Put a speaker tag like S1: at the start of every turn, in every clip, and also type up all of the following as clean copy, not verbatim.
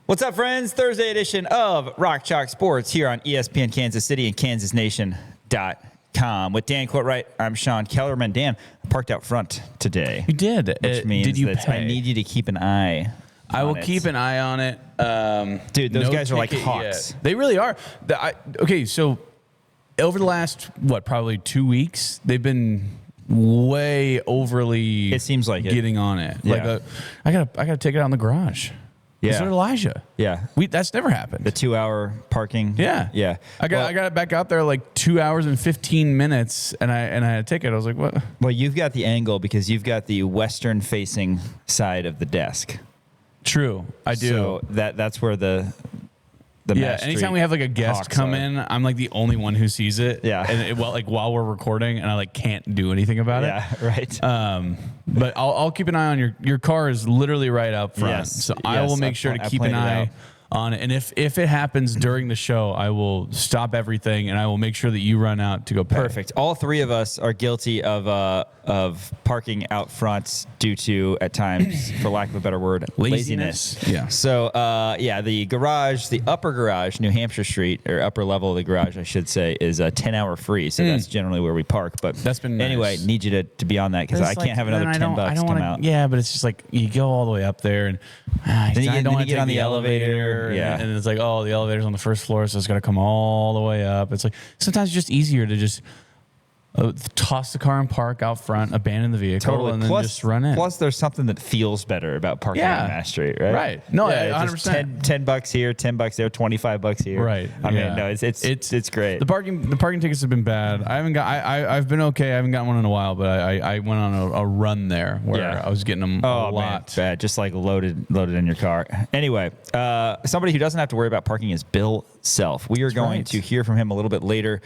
S1: What's up, friends? Thursday edition of Rock Chalk Sports here on ESPN Kansas City and KansasNation.com. With Dan Courtwright, I'm Sean Kellerman. Dan, I parked out front today.
S2: You did.
S1: Which means
S2: did you
S1: that
S2: pay?
S1: I need you to keep an eye
S2: I will
S1: on it.
S2: keep an eye on it.
S1: Dude, those
S2: no
S1: guys are like
S2: ticket
S1: hawks.
S2: yet. They really are. Okay, so over the last, probably 2 weeks, they've been way overly
S1: It seems like it.
S2: getting on it.
S1: Yeah.
S2: I gotta take it out in the garage.
S1: Yeah.
S2: So did Elijah.
S1: Yeah.
S2: That's never happened.
S1: The 2-hour parking.
S2: Yeah.
S1: Yeah.
S2: I got it back out there like 2 hours and 15 minutes and I had a ticket. I was like, what?
S1: Well, you've got the angle because you've got the western-facing side of the desk.
S2: True. I do.
S1: So that's where the Mass
S2: anytime
S1: Street
S2: we have like a guest
S1: hawks
S2: come
S1: are.
S2: in, I'm like the only one who sees it.
S1: Yeah.
S2: And while we're recording, and I can't do anything about it.
S1: Yeah, right.
S2: But I'll keep an eye on your car is literally right up front.
S1: Yes.
S2: So I will make
S1: I
S2: sure to keep
S1: planned
S2: an
S1: it
S2: eye
S1: out.
S2: on it. And if it happens during the show, I will stop everything and I will make sure that you run out to go pay.
S1: Perfect. All three of us are guilty of parking out front due to, at times, for lack of a better word, laziness.
S2: Yeah.
S1: So, the garage, the upper garage, New Hampshire Street, or upper level of the garage, I should say, is 10 hour free. So that's generally where we park. But
S2: That's been nice.
S1: Anyway, need you to be on that because I can't have another $10 come out.
S2: Yeah, but it's just like you go all the way up there and
S1: Then you
S2: I don't
S1: get
S2: want to
S1: on
S2: take
S1: the elevator.
S2: and it's like, oh, the elevator's on the first floor, so it's got to come all the way up. It's like sometimes it's just easier to just toss the car and park out front, abandon the vehicle,
S1: Totally.
S2: and then just run in.
S1: Plus, there's something that feels better about parking on Mass Street, right?
S2: Right. No,
S1: yeah,
S2: 100%.
S1: $10 here, $10 there, $25 here.
S2: Right.
S1: I mean, no, it's great.
S2: The parking tickets have been bad. I've been okay. I haven't gotten one in a while, but I went on a run there where I was getting them a lot.
S1: Man, bad. Just like loaded in your car. Anyway, somebody who doesn't have to worry about parking is Bill Self. We are going to hear from him a little bit later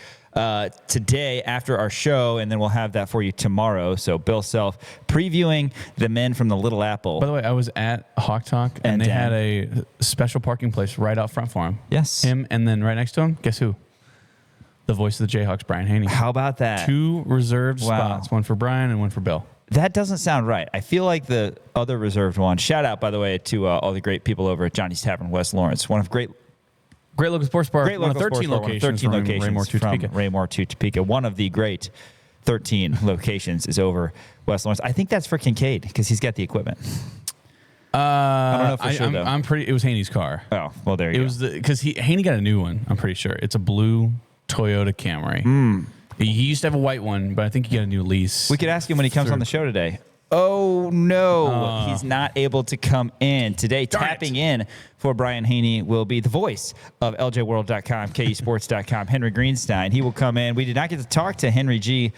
S1: today after our show, and then we'll have that for you tomorrow. So Bill Self previewing the men from the Little Apple.
S2: By the way, I was at Hawk Talk, and they had a special parking place right out front for him.
S1: Yes.
S2: Him, and then right next to him, guess who? The voice of the Jayhawks, Brian Haney.
S1: How about that?
S2: 2 reserved spots, one for Brian and one for Bill.
S1: That doesn't sound right. I feel like the other reserved one. Shout out, by the way, to all the great people over at Johnny's Tavern, West Lawrence. One of great
S2: local sports bar.
S1: Great local
S2: 13
S1: locations.
S2: 13 locations
S1: Raymore to
S2: Topeka.
S1: Raymore to Topeka. One of the great 13 locations is over West Lawrence. I think that's for Kincaid because he's got the equipment. I don't know for sure, though.
S2: I'm pretty. It was Haney's car.
S1: Oh, well, there you go.
S2: It was because Haney got a new one. I'm pretty sure it's a blue Toyota Camry. He used to have a white one, but I think he got a new lease.
S1: We could ask him when he comes on the show today. Oh, no. He's not able to come in. Today, tapping in for Brian Haney will be the voice of LJWorld.com, KESports.com, Henry Greenstein. He will come in. We did not get to talk to Henry G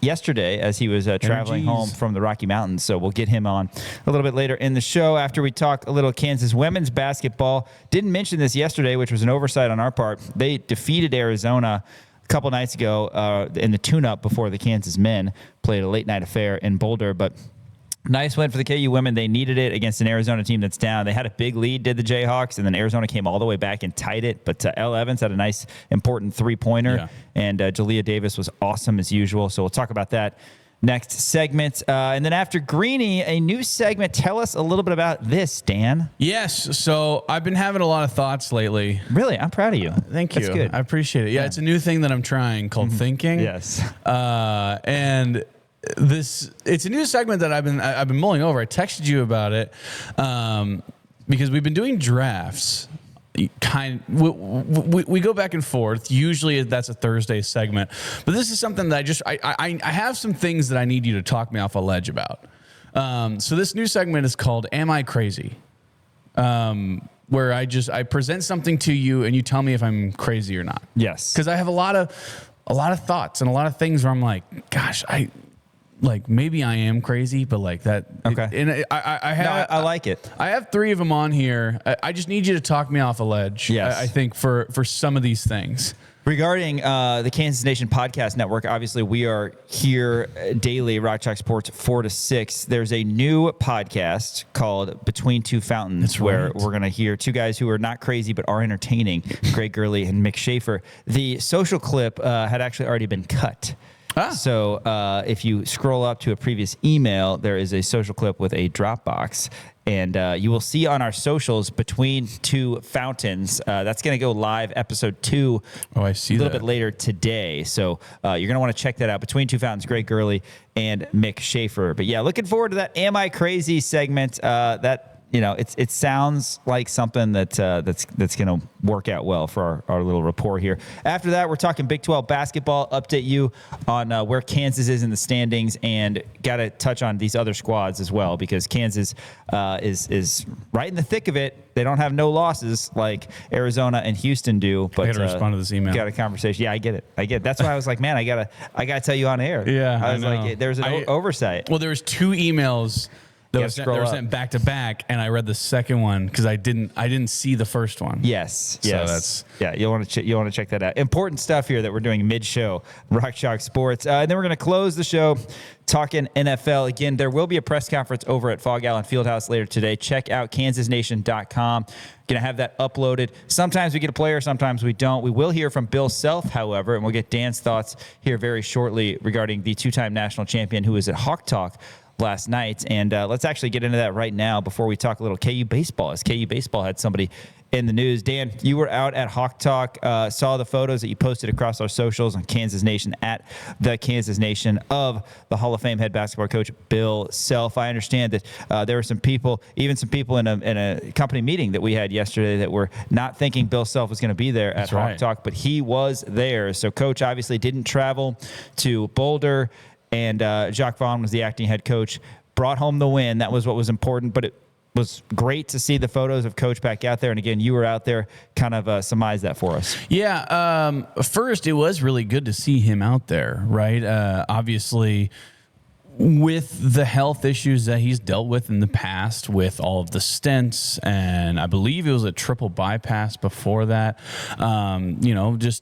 S1: yesterday as he was traveling home from the Rocky Mountains, so we'll get him on a little bit later in the show after we talk a little Kansas women's basketball. Didn't mention this yesterday, which was an oversight on our part. They defeated Arizona a couple nights ago in the tune-up before the Kansas men played a late-night affair in Boulder, but nice win for the KU women. They needed it against an Arizona team that's down. They had a big lead, did the Jayhawks, and then Arizona came all the way back and tied it. But Elle Evans had a nice, important three-pointer, and Jalea Davis was awesome as usual. So we'll talk about that next segment. And then after Greeny, a new segment. Tell us a little bit about this, Dan.
S2: Yes. So I've been having a lot of thoughts lately.
S1: Really? I'm proud of you.
S2: Thank you.
S1: That's good.
S2: I appreciate it. Yeah, it's a new thing that I'm trying called thinking.
S1: Yes.
S2: And it's a new segment that I've been mulling over. I texted you about it because we've been doing drafts. We go back and forth. Usually that's a Thursday segment, but this is something that I have some things that I need you to talk me off a ledge about. So this new segment is called "Am I Crazy?" Where I present something to you and you tell me if I'm crazy or not.
S1: Yes.
S2: Because I have a lot of thoughts and a lot of things where I'm like, gosh, maybe I am crazy, but like that.
S1: Okay.
S2: I
S1: like it.
S2: I have 3 of them on here. I just need you to talk me off a ledge.
S1: Yes.
S2: I think for some of these things.
S1: Regarding the Kansas Nation Podcast Network, obviously we are here daily, Rock Chalk Sports 4 to 6. There's a new podcast called Between Two Fountains, where we're going to hear 2 guys who are not crazy but are entertaining, Greg Gurley and Mick Schaefer. The social clip had actually already been cut. So if you scroll up to a previous email, there is a social clip with a Dropbox. And you will see on our socials between two fountains. That's going to go live episode 2
S2: I see
S1: a little bit later today. So you're going to want to check that out. Between two fountains, Greg Gurley and Mick Schaefer. But yeah, looking forward to that Am I Crazy segment. It sounds like something that's going to work out well for our little rapport here. After that, we're talking Big 12 basketball. Update you on where Kansas is in the standings, and got to touch on these other squads as well, because Kansas is right in the thick of it. They don't have no losses like Arizona and Houston do. But
S2: I got to respond to this email.
S1: Got a conversation. Yeah, I get it. That's why I was like, man, I gotta tell you on air.
S2: Yeah,
S1: I was like, there's an oversight.
S2: Well, there was 2 emails. They were sent back to back, and I read the second one because I didn't see the first one.
S1: Yes. You'll want to check that out. Important stuff here that we're doing mid-show, Rock Chalk Sports, and then we're going to close the show talking NFL. Again, there will be a press conference over at Fog Allen Fieldhouse later today. Check out kansasnation.com. Going to have that uploaded. Sometimes we get a player, sometimes we don't. We will hear from Bill Self, however, and we'll get Dan's thoughts here very shortly regarding the 2-time national champion who was at Hawk Talk last night. And let's actually get into that right now before we talk a little KU baseball, as KU baseball had somebody in the news. Dan, you were out at Hawk Talk, saw the photos that you posted across our socials on Kansas Nation, at the Kansas Nation, of the Hall of Fame head basketball coach Bill Self. I understand that there were some people in a company meeting that we had yesterday that were not thinking Bill Self was going to be there at Hawk Talk, but he was there. So coach obviously didn't travel to Boulder, and Jacques Vaughn was the acting head coach, brought home the win. That was what was important, but it was great to see the photos of Coach back out there. And again, you were out there. Kind of surmise that for us.
S2: Yeah. First, it was really good to see him out there, right? Obviously, with the health issues that he's dealt with in the past, with all of the stents, and I believe it was a triple bypass before that.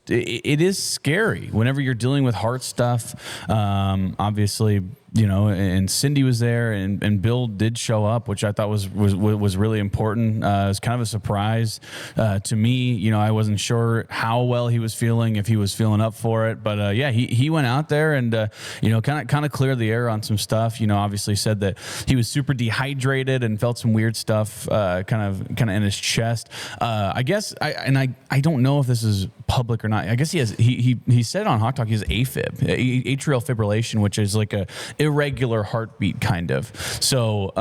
S2: It is scary whenever you're dealing with heart stuff. Obviously, and Cindy was there, and Bill did show up, which I thought was really important. It was kind of a surprise to me. I wasn't sure how well he was feeling, if he was feeling up for it, but he went out there and kind of cleared the air on some stuff. Obviously said that he was super dehydrated and felt some weird stuff kind of in his chest. I guess I don't know if this is public or not. I guess he said on Hawk Talk he has AFib, atrial fibrillation, which is like a irregular heartbeat kind of. So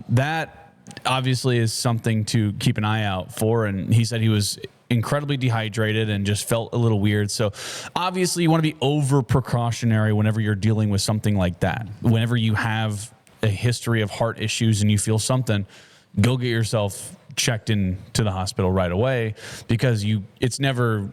S2: that obviously is something to keep an eye out for. And he said he was incredibly dehydrated and just felt a little weird. So obviously you want to be over precautionary whenever you're dealing with something like that. Whenever you have a history of heart issues and you feel something, go get yourself checked into the hospital right away, because it's never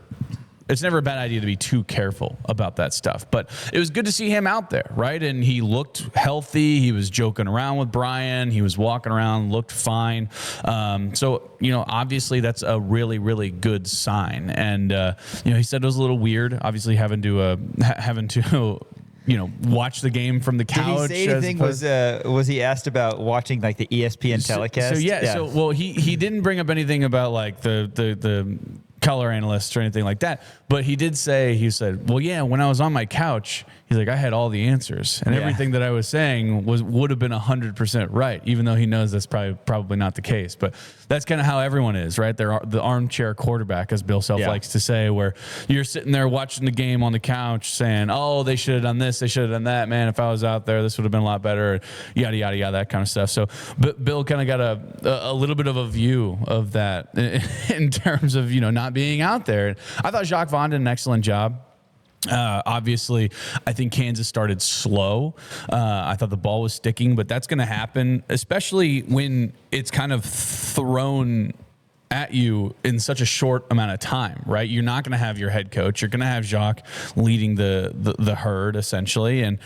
S2: a bad idea to be too careful about that stuff. But it was good to see him out there, right? And he looked healthy. He was joking around with Brian. He was walking around, looked fine. So obviously that's a really, really good sign. And, he said it was a little weird, obviously having to watch the game from the couch.
S1: Did he say anything? Was he asked about watching like the ESPN telecast?
S2: So he didn't bring up anything about like the color analysts or anything like that, but he said, well, yeah, when I was on my couch, he's like, I had all the answers, and everything that I was saying would have been 100% right, even though he knows that's probably not the case. But that's kind of how everyone is, right? They're the armchair quarterback, as Bill Self likes to say, where you're sitting there watching the game on the couch saying, oh, they should have done this, they should have done that, man, if I was out there, this would have been a lot better, yada, yada, yada, that kind of stuff. So but Bill kind of got a little bit of a view of that in terms of, not being out there. I thought Jacques Vaughn did an excellent job. Obviously, I think Kansas started slow. I thought the ball was sticking, but that's going to happen, especially when it's kind of thrown at you in such a short amount of time, right? You're not going to have your head coach. You're going to have Jacques leading the herd, essentially. And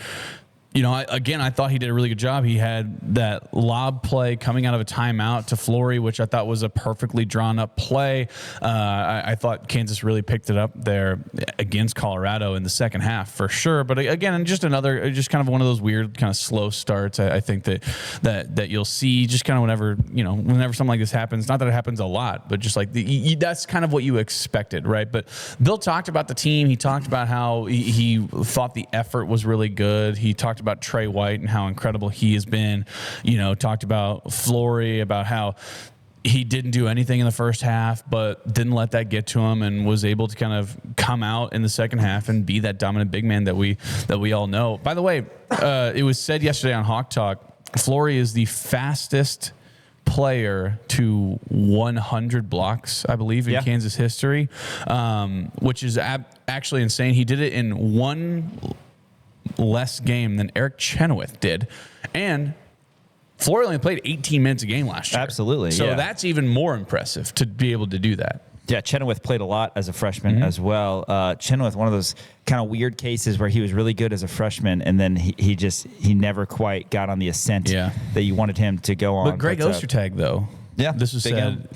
S2: I thought he did a really good job. He had that lob play coming out of a timeout to Flory, which I thought was a perfectly drawn up play. I thought Kansas really picked it up there against Colorado in the second half for sure. But again, just kind of one of those weird kind of slow starts. I think that you'll see just kind of whenever something like this happens. Not that it happens a lot, but just like that's kind of what you expected, right? But Bill talked about the team. He talked about how he thought the effort was really good. He talked about Trey White and how incredible he has been. Talked about Flory, about how he didn't do anything in the first half, but didn't let that get to him and was able to kind of come out in the second half and be that dominant big man that we all know. By the way, it was said yesterday on Hawk Talk, Flory is the fastest player to 100 blocks, I believe, in Kansas history, which is actually insane. He did it in one less game than Eric Chenoweth did, and Flory only played 18 minutes a game last year.
S1: Absolutely.
S2: So that's even more impressive to be able to do that.
S1: Yeah, Chenoweth played a lot as a freshman as well. Chenoweth, one of those kind of weird cases where he was really good as a freshman, and then he never quite got on the ascent that you wanted him to go on.
S2: But Greg Ostertag, though.
S1: Yeah,
S2: this was said.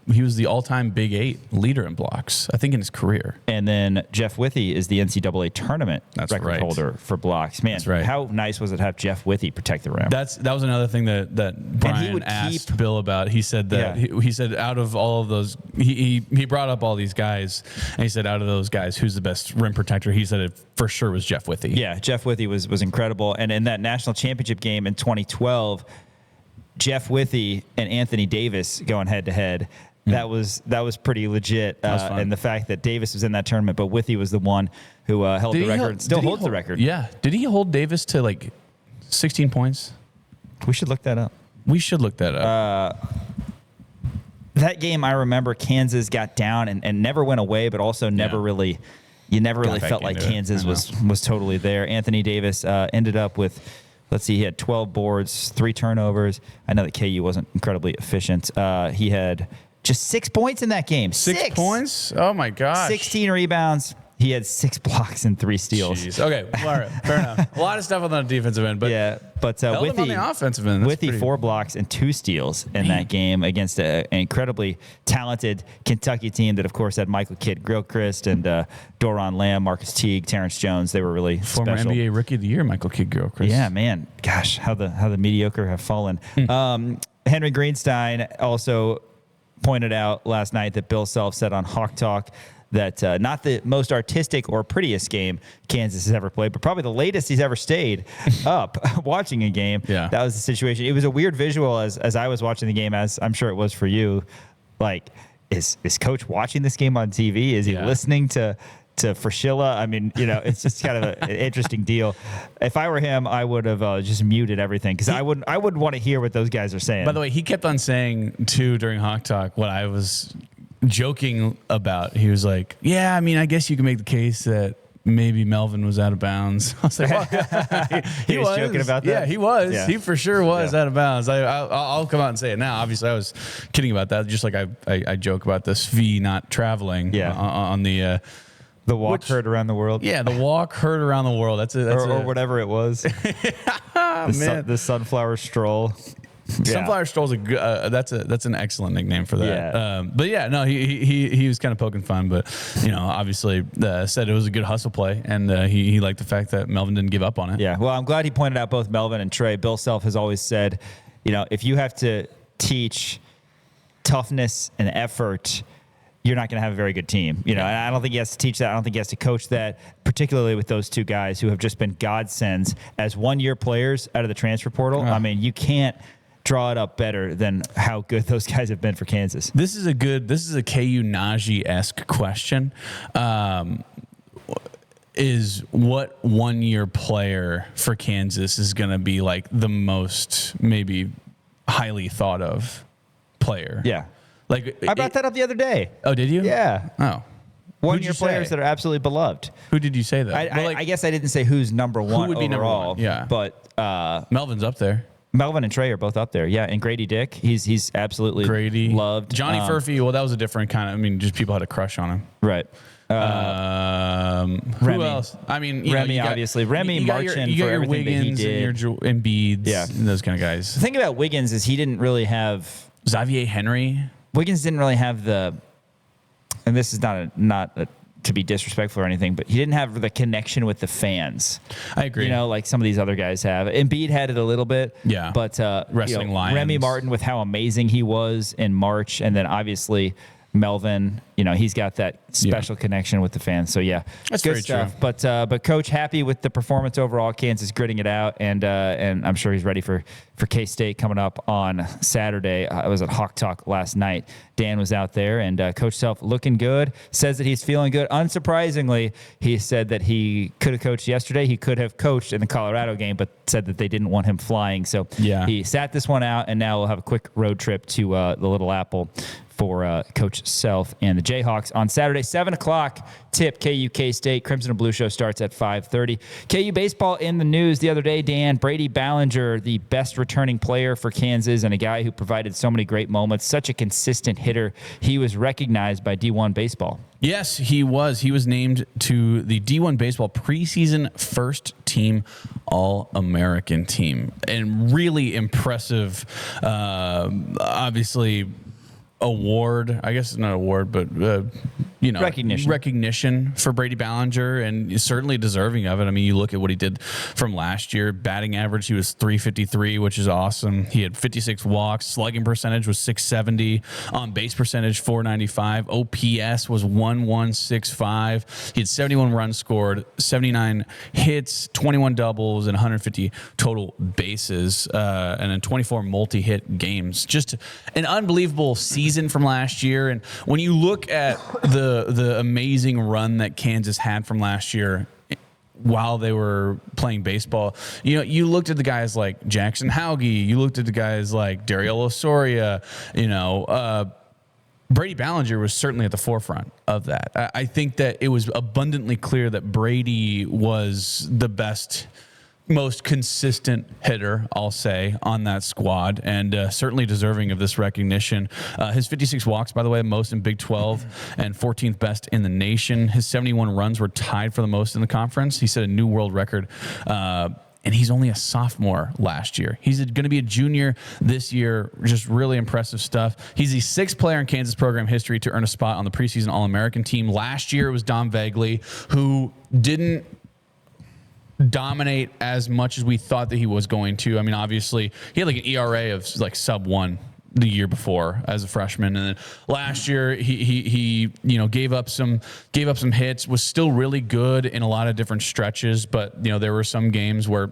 S2: He was the all-time Big 8 leader in blocks, I think, in his career.
S1: And then Jeff Withey is the NCAA tournament record holder for blocks. Man, how nice was it to have Jeff Withey protect the rim?
S2: That was another thing that Brian asked Bill about. He said that he said out of all of those, he brought up all these guys, and he said out of those guys, who's the best rim protector? He said it for sure was Jeff Withey.
S1: Yeah, Jeff Withey was incredible. And in that national championship game in 2012, Jeff Withey and Anthony Davis going head to head. That was pretty legit. And the fact that Davis was in that tournament, but Withey was the one who held the record and still holds the record.
S2: Yeah. Did he hold Davis to like 16 points?
S1: We should look that up. That game, I remember Kansas got down and never went away, but also never really felt like Kansas was totally there. Anthony Davis ended up with, let's see, he had 12 boards, 3 turnovers. I know that KU wasn't incredibly efficient. He had just 6 points in that game. 6
S2: points? Oh, my gosh.
S1: 16 rebounds. He had 6 blocks and 3 steals.
S2: Jeez. Okay, all right, fair enough. A lot of stuff on the defensive end, but
S1: Withey
S2: on the offensive end.
S1: Withey 4 blocks and 2 steals in that game against an incredibly talented Kentucky team that, of course, had Michael Kidd-Gilchrist and Doron Lamb, Marcus Teague, Terrence Jones. They were really
S2: former
S1: special.
S2: NBA Rookie of the Year, Michael Kidd-Gilchrist.
S1: Yeah, man. Gosh, how the mediocre have fallen. Henry Greenstein also pointed out last night that Bill Self said on Hawk Talk that not the most artistic or prettiest game Kansas has ever played, but probably the latest he's ever stayed up watching a game. Yeah. That was the situation. It was a weird visual as I was watching the game, as I'm sure it was for you. Like, is Coach watching this game on TV? Is he listening to Fraschilla? I mean, it's just kind of an interesting deal. If I were him, I would have just muted everything because I wouldn't want to hear what those guys are saying.
S2: By the way, he kept on saying too during Hawk Talk what I was joking about. He was like, "Yeah, I mean, I guess you can make the case that maybe Melvin was out of bounds." I was like, well,
S1: he was joking about that.
S2: Yeah, he was. Yeah. He for sure was out of bounds. I'll come out and say it now. Obviously, I was kidding about that. Just like I joke about this V not traveling. On the
S1: walk heard around the world.
S2: Yeah, the walk heard around the world.
S1: Or whatever it was. The sunflower stroll.
S2: Sunflower Stroll's a good. That's an excellent nickname for that. Yeah. But yeah, no, he was kind of poking fun, but obviously said it was a good hustle play, and he liked the fact that Melvin didn't give up on it.
S1: Yeah. Well, I'm glad he pointed out both Melvin and Trey. Bill Self has always said, if you have to teach toughness and effort, you're not going to have a very good team. And I don't think he has to teach that. I don't think he has to coach that, particularly with those two guys who have just been godsends as one-year players out of the transfer portal. I mean, you can't draw it up better than how good those guys have been for Kansas.
S2: This is a KU Najee-esque question. Is what one-year player for Kansas is going to be like the most maybe highly thought of player?
S1: Yeah.
S2: Like
S1: I brought that up the other day.
S2: Oh, did you?
S1: Yeah.
S2: Oh.
S1: One-year players that are absolutely beloved.
S2: Who did you say that?
S1: I guess I didn't say who's number one
S2: who would be
S1: overall.
S2: Number one? Yeah.
S1: But
S2: Melvin's up there.
S1: Melvin and Trey are both up there. Yeah, and Grady Dick, he's absolutely
S2: Grady
S1: loved.
S2: Johnny Furphy. Well, that was a different kind of. I mean, just people had a crush on him.
S1: Right.
S2: Who else? I mean,
S1: Remy, obviously. Remy Marchand
S2: you got
S1: for
S2: your
S1: everything that he
S2: Wiggins
S1: did.
S2: and your Embiids, and those kind of guys.
S1: The thing about Wiggins is he didn't really have.
S2: Xavier Henry.
S1: Wiggins didn't really have the, and this is not to be disrespectful or anything, but he didn't have the connection with the fans.
S2: I agree.
S1: You know, like some of these other guys have. Embiid had it a little bit.
S2: Yeah.
S1: But
S2: Wrestling Lions.
S1: Remy Martin with how amazing he was in March, and then obviously Melvin, he's got that special connection with the fans. So
S2: that's
S1: good
S2: very
S1: stuff.
S2: true.
S1: But Coach happy with the performance overall. Kansas gritting it out, and I'm sure he's ready for K-State coming up on Saturday. I was at Hawk Talk last night. Dan was out there, and Coach Self looking good. Says that he's feeling good. Unsurprisingly, he said that he could have coached yesterday. He could have coached in the Colorado game, but said that they didn't want him flying. So he sat this one out, and now we'll have a quick road trip to the Little Apple for Coach Self and the Jayhawks on Saturday, 7 o'clock. Tip, KU K-State. Crimson and Blue show starts at 5:30. KU baseball in the news the other day, Dan. Brady Ballinger, the best returning player for Kansas and a guy who provided so many great moments, such a consistent hitter. He was recognized by D1 Baseball.
S2: Yes, he was. He was named to the D1 Baseball preseason first team All-American team. And really impressive, obviously, award, I guess it's not an award, but recognition for Brady Ballinger, and certainly deserving of it. I mean, you look at what he did from last year. Batting average, he was .353, which is awesome. He had 56 walks. Slugging percentage was .670. On base percentage, .495. OPS was .1165. He had 71 runs scored, 79 hits, 21 doubles, and 150 total bases, and then 24 multi-hit games. Just an unbelievable season from last year. And when you look at the amazing run that Kansas had from last year while they were playing baseball, you looked at the guys like Jackson Hauge, you looked at the guys like Dariel Osoria, Brady Ballinger was certainly at the forefront of that. I think that it was abundantly clear that Brady was the best, most consistent hitter, I'll say, on that squad, and certainly deserving of this recognition. His 56 walks, by the way, most in Big 12 and 14th best in the nation. His 71 runs were tied for the most in the conference. He set a new world record. And he's only a sophomore last year. He's going to be a junior this year. Just really impressive stuff. He's the sixth player in Kansas program history to earn a spot on the preseason All-American team. Last year, it was Don Vegley, who didn't dominate as much as we thought that he was going to. I mean, obviously, he had like an ERA of like sub-1 the year before as a freshman, and then last year he gave up some hits, was still really good in a lot of different stretches, but there were some games where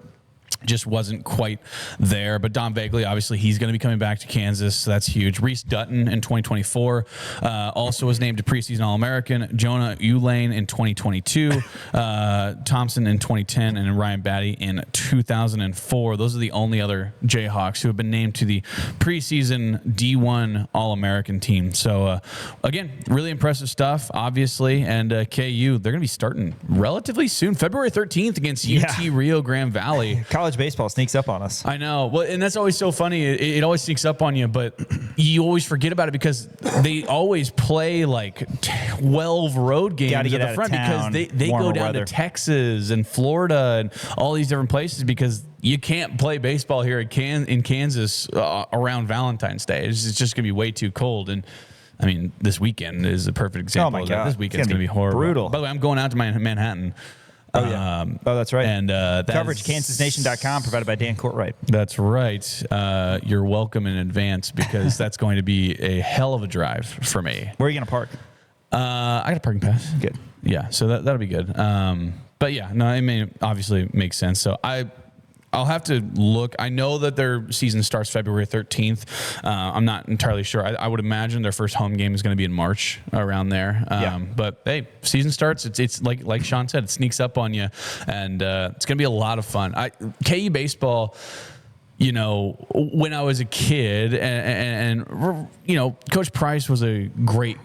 S2: just wasn't quite there. But Don Vegley, obviously, he's going to be coming back to Kansas, so that's huge. Reese Dutton in 2024 also was named a preseason All-American. Jonah Ulane in 2022, Thompson in 2010, and Ryan Batty in 2004. Those are the only other Jayhawks who have been named to the preseason D1 All-American team. So, again, really impressive stuff, obviously. And KU, they're going to be starting relatively soon, February 13th against UT Rio Grande Valley.
S1: College baseball sneaks up on us.
S2: I know. Well, and that's always so funny. It always sneaks up on you, but you always forget about it because they always play like 12 road games at the front because they go down to Texas and Florida and all these different places because you can't play baseball here in Kansas around Valentine's Day. It's just going to be way too cold. And I mean, this weekend is a perfect example of that. This weekend's going to be horrible.
S1: Brutal.
S2: By the way, I'm going out to Manhattan.
S1: Oh, yeah. That's right.
S2: And
S1: coverage, kansasnation.com, provided by Dan Courtwright.
S2: That's right. You're welcome in advance because that's going to be a hell of a drive for me.
S1: Where are you going to park?
S2: I got a parking pass.
S1: Good.
S2: Yeah, so that'll be good. But yeah, no, it may obviously make sense. So I'll have to look. I know that their season starts February 13th. I'm not entirely sure. I would imagine their first home game is going to be in March, around there. But hey, season starts. It's like Sean said, it sneaks up on you, and it's going to be a lot of fun. KU baseball, when I was a kid, and Coach Price was a great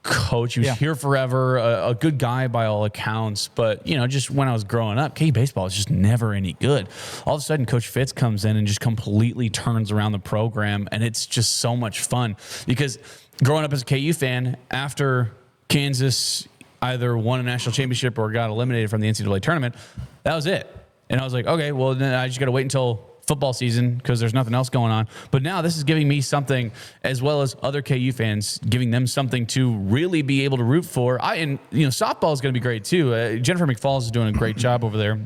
S2: coach. He was here forever, a good guy by all accounts. But, just when I was growing up, KU baseball was just never any good. All of a sudden, Coach Fitz comes in and just completely turns around the program. And it's just so much fun because growing up as a KU fan, after Kansas either won a national championship or got eliminated from the NCAA tournament, that was it. And I was like, okay, well, then I just got to wait until football season because there's nothing else going on. But now this is giving me something, as well as other KU fans, giving them something to really be able to root for. Softball is going to be great too. Jennifer McFalls is doing a great job over there.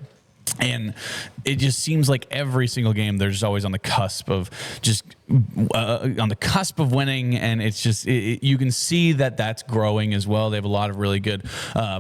S2: And it just seems like every single game they're just always on the cusp of winning, and it's just you can see that that's growing as well. They have a lot of really good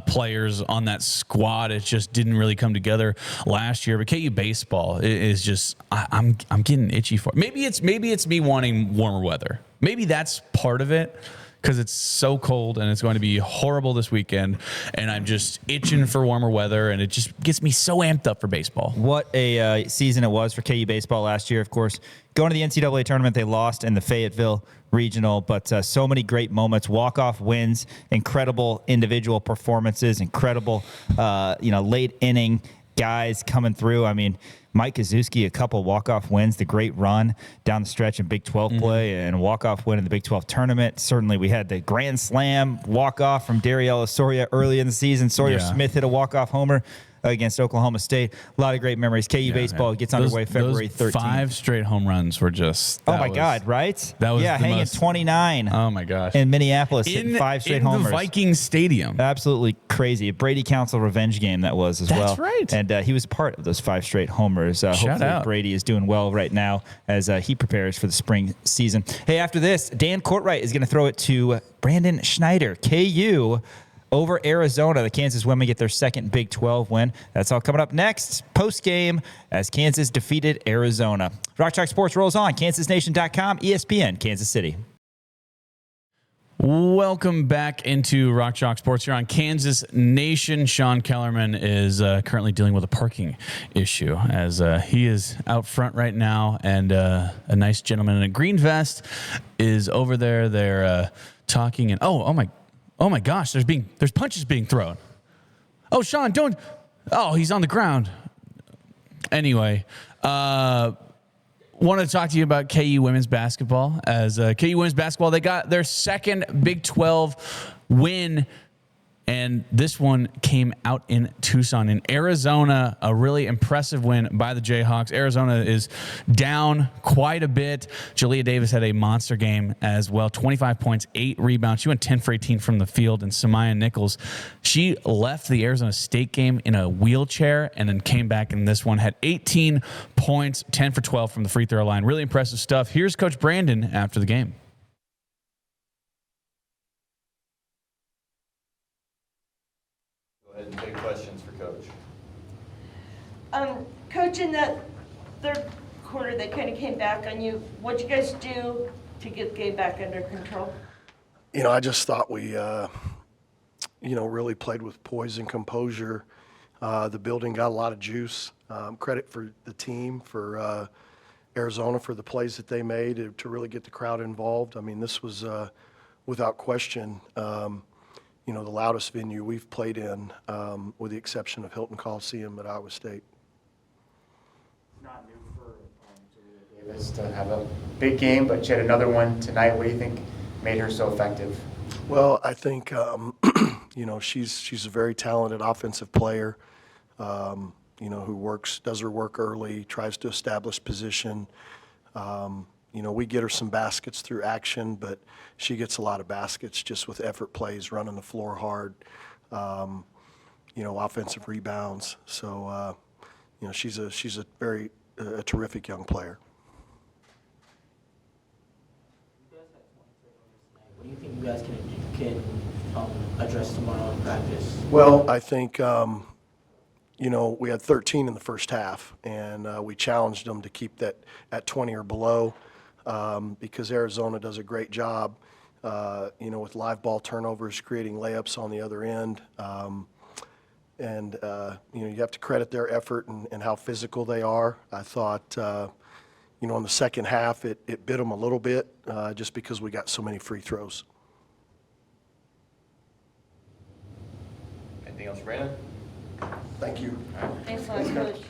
S2: players on that squad. It just didn't really come together last year. But KU baseball is just I'm getting itchy for it. Maybe it's me wanting warmer weather. Maybe that's part of it, because it's so cold and it's going to be horrible this weekend, and I'm just itching for warmer weather, and it just gets me so amped up for baseball.
S1: What a season it was for KU baseball last year. Of course, going to the NCAA tournament, they lost in the Fayetteville Regional, but so many great moments, walk-off wins, incredible individual performances, incredible, late inning guys coming through. I mean, Mike Kazuski, a couple walk-off wins, the great run down the stretch in Big 12 play, and a walk-off win in the Big 12 tournament. Certainly, we had the Grand Slam walk-off from Dariella Soria early in the season. Sawyer Smith hit a walk-off homer against Oklahoma State. A lot of great memories. KU baseball gets underway February 13th.
S2: 5 straight home runs were just...
S1: Oh, my God, right?
S2: That was
S1: hanging 29
S2: oh, my gosh.
S1: in Minneapolis, hitting 5 straight homers.
S2: In the Vikings Stadium.
S1: Absolutely crazy. A Brady Council revenge game that was as well.
S2: That's right.
S1: And he was part of those 5 straight homers. Hopefully
S2: out.
S1: Brady is doing well right now as he prepares for the spring season. Hey, after this, Dan Courtwright is going to throw it to Brandon Schneider. KU over Arizona. The Kansas women get their second Big 12 win. That's all coming up next, post-game, as Kansas defeated Arizona. Rock Chalk Sports rolls on. KansasNation.com, ESPN, Kansas City.
S2: Welcome back into Rock Chalk Sports here on Kansas Nation. Sean Kellerman is currently dealing with a parking issue as he is out front right now, and a nice gentleman in a green vest is over there. They're talking, and oh my gosh, there's punches being thrown. Oh, Sean, don't. Oh, he's on the ground. Anyway, wanted to talk to you about KU women's basketball. As KU women's basketball, they got their second Big 12 win, and this one came out in Tucson. In Arizona, a really impressive win by the Jayhawks. Arizona is down quite a bit. Jalea Davis had a monster game as well. 25 points, 8 rebounds. She went 10 for 18 from the field. And Samaya Nichols, she left the Arizona State game in a wheelchair and then came back in this one. Had 18 points, 10 for 12 from the free throw line. Really impressive stuff. Here's Coach Brandon after the game.
S3: And take questions for Coach.
S4: Coach, in that third quarter, they kind of came back on you. What'd you guys do to get the game back under control?
S5: I just thought we, really played with poise and composure. The building got a lot of juice. Credit for the team, for Arizona, for the plays that they made to really get the crowd involved. I mean, this was, without question, the loudest venue we've played in, with the exception of Hilton Coliseum at Iowa State.
S6: Not new for Jalea Davis to have a big game, but she had another one tonight. What do you think made her so effective?
S5: Well, I think, she's a very talented offensive player, who does her work early, tries to establish position. We get her some baskets through action, but she gets a lot of baskets just with effort plays, running the floor hard, offensive rebounds. So, she's a very terrific young player.
S7: What do you think you guys can address tomorrow in practice?
S5: Well, I think, we had 13 in the first half, and we challenged them to keep that at 20 or below. Because Arizona does a great job, with live ball turnovers, creating layups on the other end. You have to credit their effort and how physical they are. I thought, in the second half, it bit them a little bit just because we got so many free throws.
S3: Anything else, Brandon?
S5: Thank you.
S4: Thanks a lot, Coach.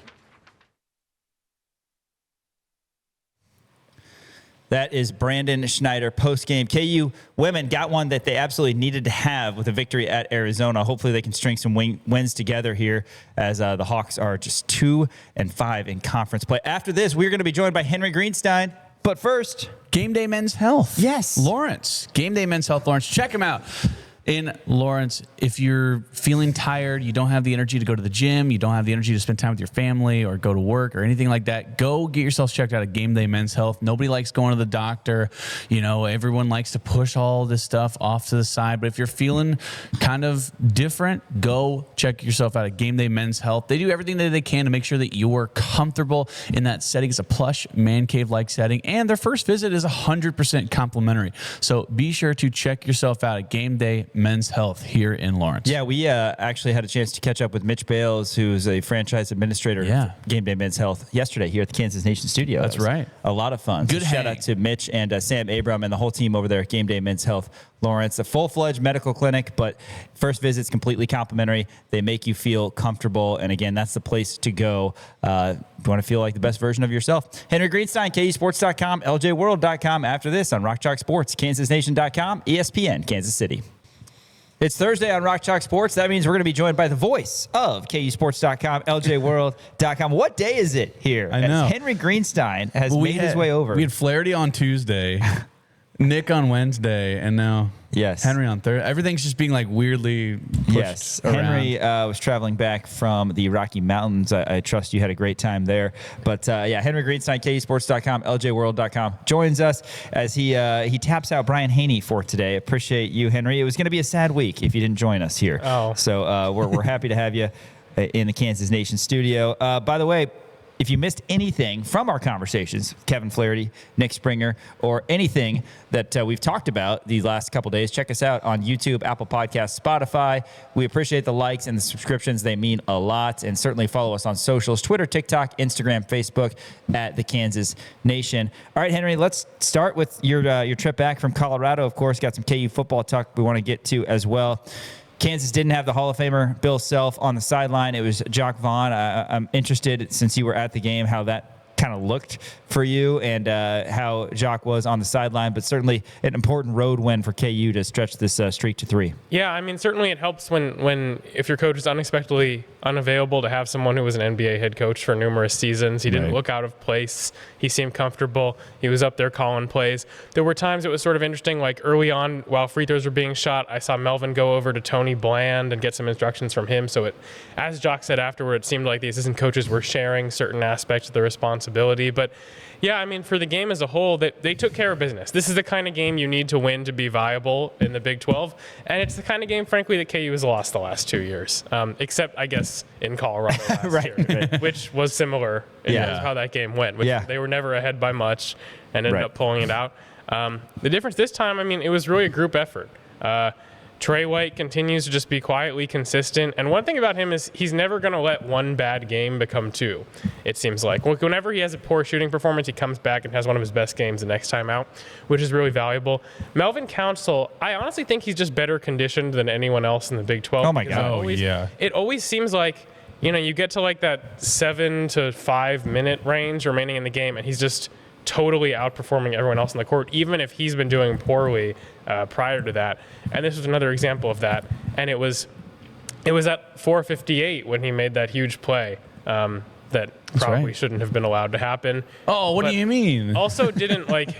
S1: That is Brandon Schneider post-game. KU women got one that they absolutely needed to have with a victory at Arizona. Hopefully they can string some wins together here as the Hawks are just 2-5 in conference play. After this, we're going to be joined by Henry Greenstein. But first,
S2: Game Day Men's Health.
S1: Yes.
S2: Lawrence. Game Day Men's Health, Lawrence. Check him out. In Lawrence, if you're feeling tired, you don't have the energy to go to the gym, you don't have the energy to spend time with your family or go to work or anything like that, go get yourself checked out at Game Day Men's Health. Nobody likes going to the doctor. You know, everyone likes to push all this stuff off to the side. But if you're feeling kind of different, go check yourself out at Game Day Men's Health. They do everything that they can to make sure that you are comfortable in that setting. It's a plush man cave-like setting. And their first visit is 100% complimentary. So be sure to check yourself out at Game Day Men's Health here in Lawrence.
S1: yeah, we actually had a chance to catch up with Mitch Bales, who's a franchise administrator
S2: Yeah.
S1: of Game Day Men's Health, yesterday here at the Kansas Nation studio.
S2: That's
S1: That was
S2: right.
S1: A lot of fun.
S2: Good
S1: So shout
S2: hang.
S1: out to Mitch and Sam Abram and the whole team over there at Game Day Men's Health Lawrence. A full-fledged medical clinic, but first visit's completely complimentary. They make you feel comfortable, and again, that's the place to go if you want to feel like the best version of yourself. Henry Greenstein, KUSports.com, LJWorld.com. After this on Rock Chalk Sports, KansasNation.com, ESPN, Kansas City. It's Thursday on Rock Chalk Sports. That means we're going to be joined by the voice of KUSports.com, LJWorld.com. What day is it here?
S2: I know.
S1: As Henry Greenstein has made his way over.
S2: We had Flaherty on Tuesday, Nick on Wednesday, and now
S1: Yes.
S2: Henry on Thursday. Everything's just being like weirdly pushed
S1: Yes,
S2: around.
S1: Henry was traveling back from the Rocky Mountains. I trust you had a great time there. But yeah, Henry Greenstein, KUSports.com, LJWorld.com joins us as he taps out Brian Haney for today. Appreciate you, Henry. It was going to be a sad week if you didn't join us here.
S8: Oh.
S1: So we're happy to have you in the Kansas Nation studio. By the way, if you missed anything from our conversations, Kevin Flaherty, Nick Springer, or anything that we've talked about these last couple days, check us out on YouTube, Apple Podcasts, Spotify. We appreciate the likes and the subscriptions. They mean a lot. And certainly follow us on socials, Twitter, TikTok, Instagram, Facebook, at the Kansas Nation. All right, Henry, let's start with your trip back from Colorado. Of course, got some KU football talk we want to get to as well. Kansas didn't have the Hall of Famer Bill Self on the sideline. It was Jock Vaughn. I'm interested, since you were at the game, how that kind of looked for you and how Jock was on the sideline, but certainly an important road win for KU to stretch this streak to 3.
S8: Yeah, I mean, certainly it helps when if your coach is unexpectedly unavailable to have someone who was an NBA head coach for numerous seasons. He didn't look out of place. He seemed comfortable. He was up there calling plays. There were times it was sort of interesting, like early on while free throws were being shot, I saw Melvin go over to Tony Bland and get some instructions from him. So as Jock said afterward, it seemed like the assistant coaches were sharing certain aspects of the responsibility. But yeah, I mean, for the game as a whole, they took care of business. This is the kind of game you need to win to be viable in the Big 12. And it's the kind of game, frankly, that KU has lost the last 2 years, except, I guess, in Colorado last year, which was similar in how that game went. They were never ahead by much and ended up pulling it out. The difference this time, I mean, it was really a group effort. Trey White continues to just be quietly consistent. And one thing about him is he's never going to let one bad game become 2, it seems like. Whenever he has a poor shooting performance, he comes back and has one of his best games the next time out, which is really valuable. Melvin Council, I honestly think he's just better conditioned than anyone else in the Big 12.
S1: Oh, my God.
S8: It always seems like, you know, you get to like that 7 to 5 minute range remaining in the game, and he's just totally outperforming everyone else in the court, even if he's been doing poorly prior to that. And this was another example of that. And it was at 4:58 when he made that huge play that probably shouldn't have been allowed to happen.
S2: Oh, what do you mean?
S8: Also didn't like.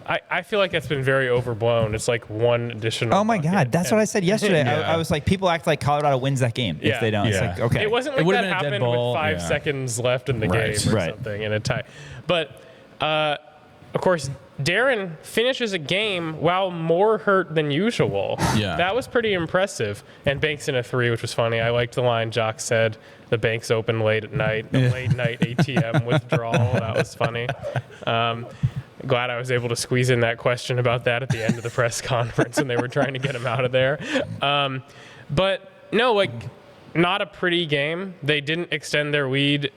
S8: I feel like that's been very overblown. It's like one additional.
S1: Oh, my
S8: bucket.
S1: God. That's what I said yesterday.
S2: Yeah.
S1: I was like, people act like Colorado wins that game if they don't. It's like, okay.
S8: It wasn't
S2: It
S8: like
S2: would've
S8: that
S2: been a dead
S8: happened
S2: ball.
S8: with 5
S2: Yeah.
S8: seconds left in the game or something in a tie. But, of course, Darren finishes a game while more hurt than usual.
S2: Yeah.
S8: That was pretty impressive. And banks in a 3, which was funny. I liked the line Jock said, the bank's open late at night, the late night ATM withdrawal. That was funny. Glad I was able to squeeze in that question about that at the end of the press conference when they were trying to get him out of there. But no, like, not a pretty game. They didn't extend their lead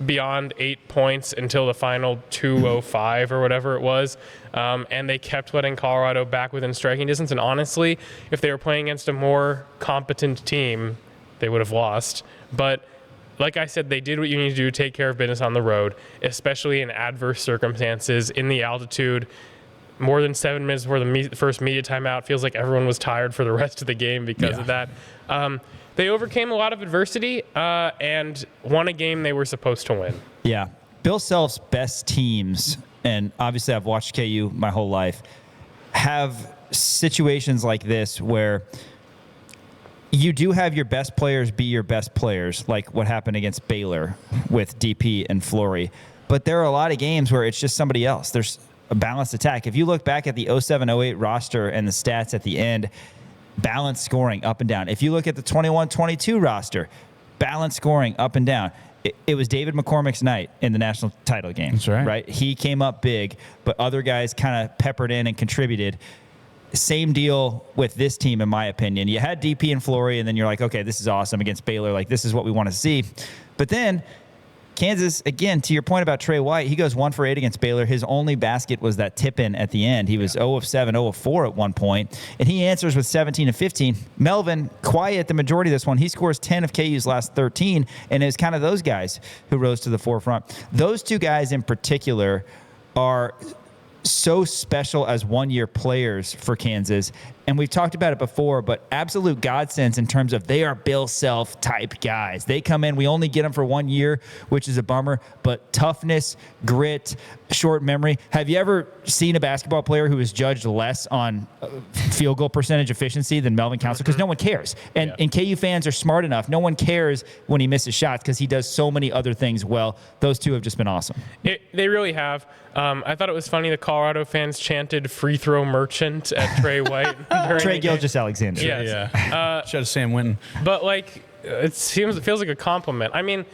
S8: beyond 8 points until the final 2:05 or whatever it was. And they kept letting Colorado back within striking distance. And honestly, if they were playing against a more competent team, they would have lost. But like I said, they did what you need to do to take care of business on the road, especially in adverse circumstances, in the altitude. More than 7 minutes before the first media timeout, feels like everyone was tired for the rest of the game because of that. They overcame a lot of adversity and won a game they were supposed to win.
S1: Yeah. Bill Self's best teams, and obviously I've watched KU my whole life, have situations like this where you do have your best players be your best players, like what happened against Baylor with DP and Flory. But there are a lot of games where it's just somebody else. There's a balanced attack. If you look back at the 07-08 roster and the stats at the end, balanced scoring up and down. If you look at the 21-22 roster, balanced scoring up and down. It was David McCormick's night in the national title game.
S2: That's right.
S1: Right? He came up big, but other guys kind of peppered in and contributed. Same deal with this team, in my opinion. You had DP and Flory, and then you're like, okay, this is awesome against Baylor. Like, this is what we want to see. But then Kansas, again, to your point about Trey White, he goes 1 for 8 against Baylor. His only basket was that tip-in at the end. He was 0 of 7, 0 of 4 at one point, and he answers with 17 of 15. Melvin, quiet the majority of this one. He scores 10 of KU's last 13, and is kind of those guys who rose to the forefront. Those two guys in particular are so special as one-year players for Kansas. And we've talked about it before, but absolute godsends in terms of they are Bill Self type guys. They come in, we only get them for 1 year, which is a bummer, but toughness, grit, short memory. Have you ever seen a basketball player who is judged less on field goal percentage efficiency than Melvin Council? Because no one cares. And KU fans are smart enough. No one cares when he misses shots because he does so many other things well. Those two have just been awesome.
S8: They really have. I thought it was funny the Colorado fans chanted free throw merchant at Trey White.
S1: Trey Gilgeous-Alexander.
S8: Yes.
S2: Shout out to Sam Winton.
S8: But it feels like a compliment. I mean,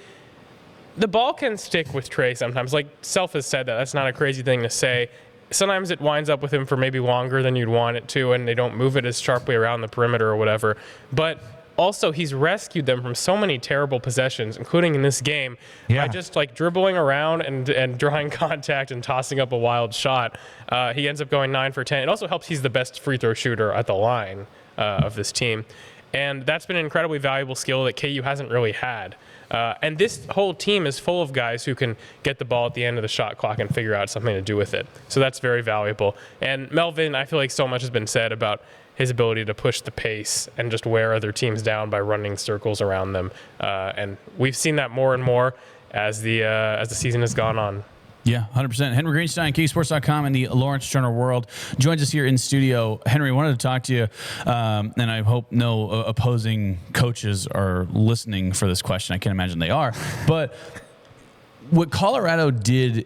S8: the ball can stick with Trey sometimes. Like Self has said that. That's not a crazy thing to say. Sometimes it winds up with him for maybe longer than you'd want it to, and they don't move it as sharply around the perimeter or whatever. But also, he's rescued them from so many terrible possessions, including in this game, by just dribbling around and drawing contact and tossing up a wild shot. He ends up going 9 for 10. It also helps he's the best free throw shooter at the line of this team. And that's been an incredibly valuable skill that KU hasn't really had. And this whole team is full of guys who can get the ball at the end of the shot clock and figure out something to do with it. So that's very valuable. And Melvin, I feel like so much has been said about his ability to push the pace and just wear other teams down by running circles around them. And we've seen that more and more as the season has gone on.
S2: Yeah, 100%. Henry Greenstein, KUSports.com, and the Lawrence Turner World joins us here in studio. Henry, I wanted to talk to you, and I hope no opposing coaches are listening for this question. I can't imagine they are. But what Colorado did,